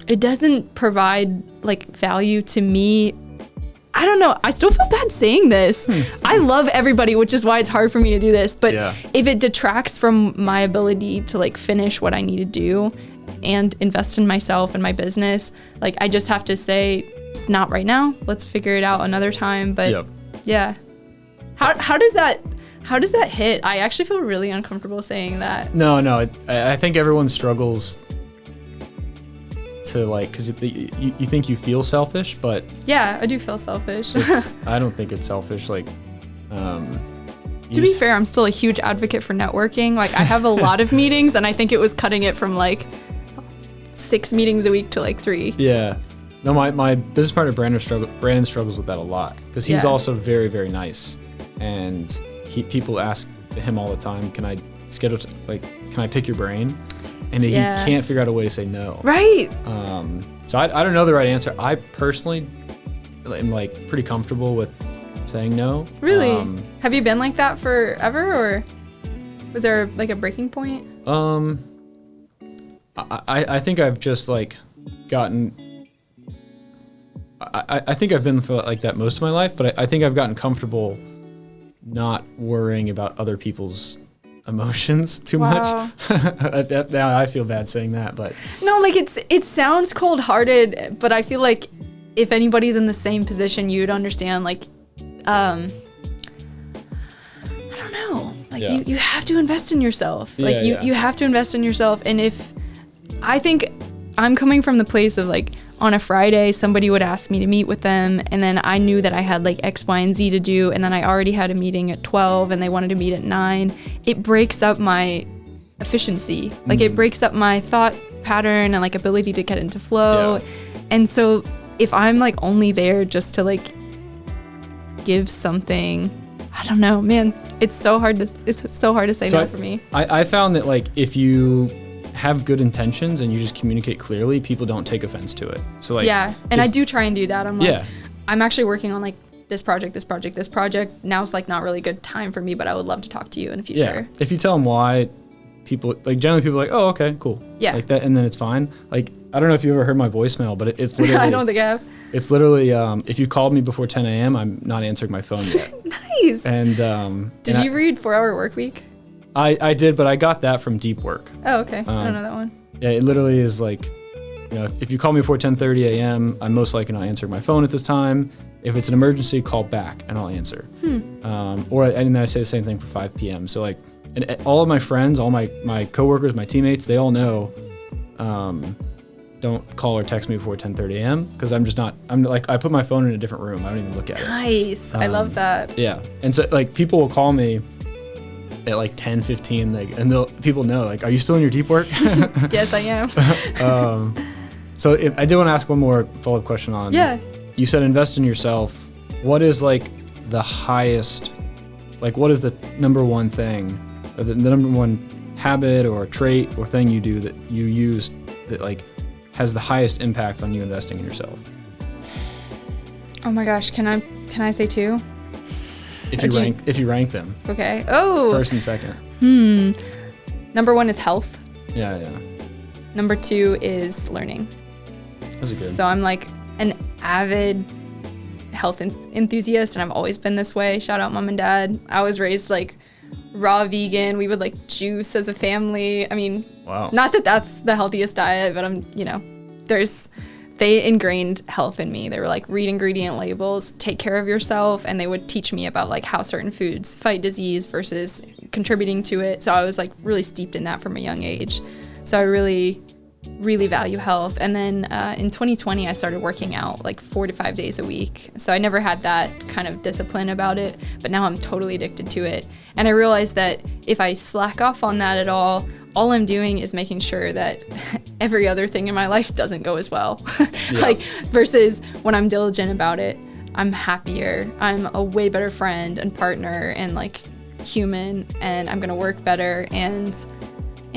it doesn't provide like value to me, I don't know. I still feel bad saying this. I love everybody, which is why it's hard for me to do this. But if it detracts from my ability to like finish what I need to do and invest in myself and my business, like I just have to say, not right now. Let's figure it out another time. But yeah, how does that hit? I actually feel really uncomfortable saying that. No. I think everyone struggles to like, because you think you feel selfish, but yeah, I do feel selfish. I don't think it's selfish. Like, to be fair, I'm still a huge advocate for networking. Like, I have a lot of meetings, and I think it was cutting it from like 6 meetings a week to like 3. Yeah, no, my business partner Brandon struggles with that a lot because he's also very, very nice, and people ask him all the time, can I pick your brain? And he can't figure out a way to say no. Right. So I don't know the right answer. I personally am like pretty comfortable with saying no. Really? Have you been like that forever, or was there like a breaking point? I think I've just like gotten. I think I've been for like that most of my life, but I think I've gotten comfortable not worrying about other people's emotions too much. Now I feel bad saying that, but no, like it sounds cold-hearted, but I feel like if anybody's in the same position, you'd understand. Like, I don't know. Like you have to invest in yourself. Like you have to invest in yourself. And if I think I'm coming from the place of like on a Friday, somebody would ask me to meet with them, and then I knew that I had like X, Y, and Z to do, and then I already had a meeting at 12 and they wanted to meet at 9. It breaks up my efficiency. Like it breaks up my thought pattern and like ability to get into flow. Yeah. And so if I'm like only there just to like give something, I don't know, man, it's so hard to say no for me. I found that like if you have good intentions and you just communicate clearly, people don't take offense to it. So like, yeah, and I do try and do that. I'm like, I'm actually working on like this project. Now's like not really a good time for me, but I would love to talk to you in the future. Yeah, if you tell them why, generally people are like, oh, okay, cool. Yeah. Like that, and then it's fine. Like, I don't know if you ever heard my voicemail, but it's literally. I don't think I have. It's literally, if you called me before 10 a.m., I'm not answering my phone yet. Nice. And did you read 4 Hour Workweek? I did, but I got that from Deep Work. Oh, okay. I don't know that one. Yeah, it literally is like, you know, if you call me before 10:30 a.m., I'm most likely not answering my phone at this time. If it's an emergency, call back and I'll answer. And then I say the same thing for 5 p.m. So like, and all of my friends, all my coworkers, my teammates, they all know, don't call or text me before 10:30 a.m. because I'm like, I put my phone in a different room. I don't even look at it. Nice. I love that. Yeah. And so like people will call me at like 10:15, like, and people know, like, are you still in your deep work? Yes, I am. So I did want to ask one more follow-up question on. Yeah. You said invest in yourself. What is like the highest, like what is the number one thing, or the number one habit or trait or thing you do that you use that like has the highest impact on you investing in yourself? Oh my gosh, can I say 2? If you rank them. Okay. Oh. First and second. Number 1 is health. Yeah. Number 2 is learning. Those are good. So I'm like an avid health enthusiast, and I've always been this way. Shout out mom and dad. I was raised like raw vegan. We would like juice as a family. I mean, wow. Not that that's the healthiest diet, but they ingrained health in me. They were like, read ingredient labels, take care of yourself, and they would teach me about like how certain foods fight disease versus contributing to it. So I was like really steeped in that from a young age. So I really value health. And then in 2020, I started working out like 4 to 5 days a week. So I never had that kind of discipline about it, but now I'm totally addicted to it. And I realized that if I slack off on that at all I'm doing is making sure that every other thing in my life doesn't go as well. Like versus when I'm diligent about it, I'm happier. I'm a way better friend and partner and like human, and I'm gonna work better and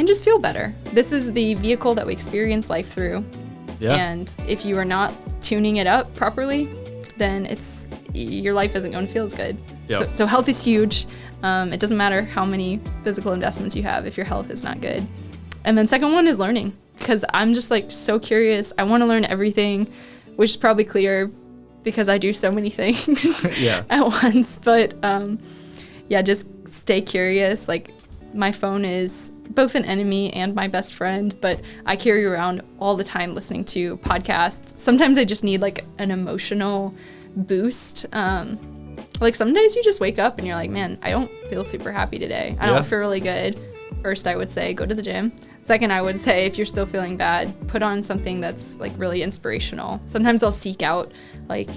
just feel better. This is the vehicle that we experience life through. Yeah. And if you are not tuning it up properly, then your life isn't going to feel as good. Yep. So health is huge. It doesn't matter how many physical investments you have if your health is not good. And then second one is learning, because I'm just like so curious. I want to learn everything, which is probably clear because I do so many things at once. But just stay curious. Like my phone is both an enemy and my best friend, but I carry around all the time listening to podcasts. Sometimes I just need like an emotional boost. Like some days you just wake up and you're like, man, I don't feel super happy today. I don't feel really good. First, I would say go to the gym. Second, I would say if you're still feeling bad, put on something that's like really inspirational. Sometimes I'll seek out like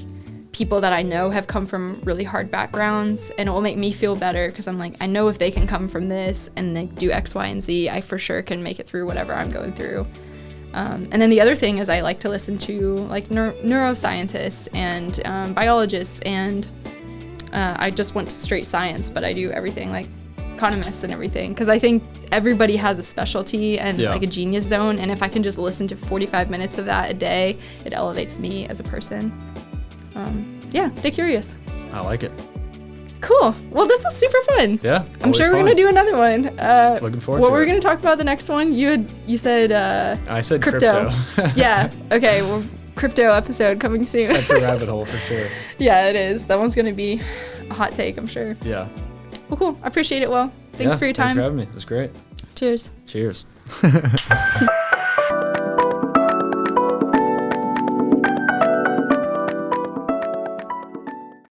people that I know have come from really hard backgrounds, and it will make me feel better because I'm like, I know if they can come from this and they do X, Y, and Z, I for sure can make it through whatever I'm going through. And then the other thing is I like to listen to like neuroscientists and biologists, and I just went to straight science, but I do everything like economists and everything, because I think everybody has a specialty and like a genius zone, and if I can just listen to 45 minutes of that a day, it elevates me as a person. Stay curious. I like it. Cool. Well, this was super fun. Yeah. I'm sure we're gonna do another one. Looking forward to it. What we're gonna talk about the next one? You said I said crypto. Yeah. Okay. Well, crypto episode coming soon. That's a rabbit hole for sure. Yeah, it is. That one's gonna be a hot take, I'm sure. Yeah. Well, cool. I appreciate it, Will. Thanks for your time. Thanks for having me. It was great. Cheers. Cheers.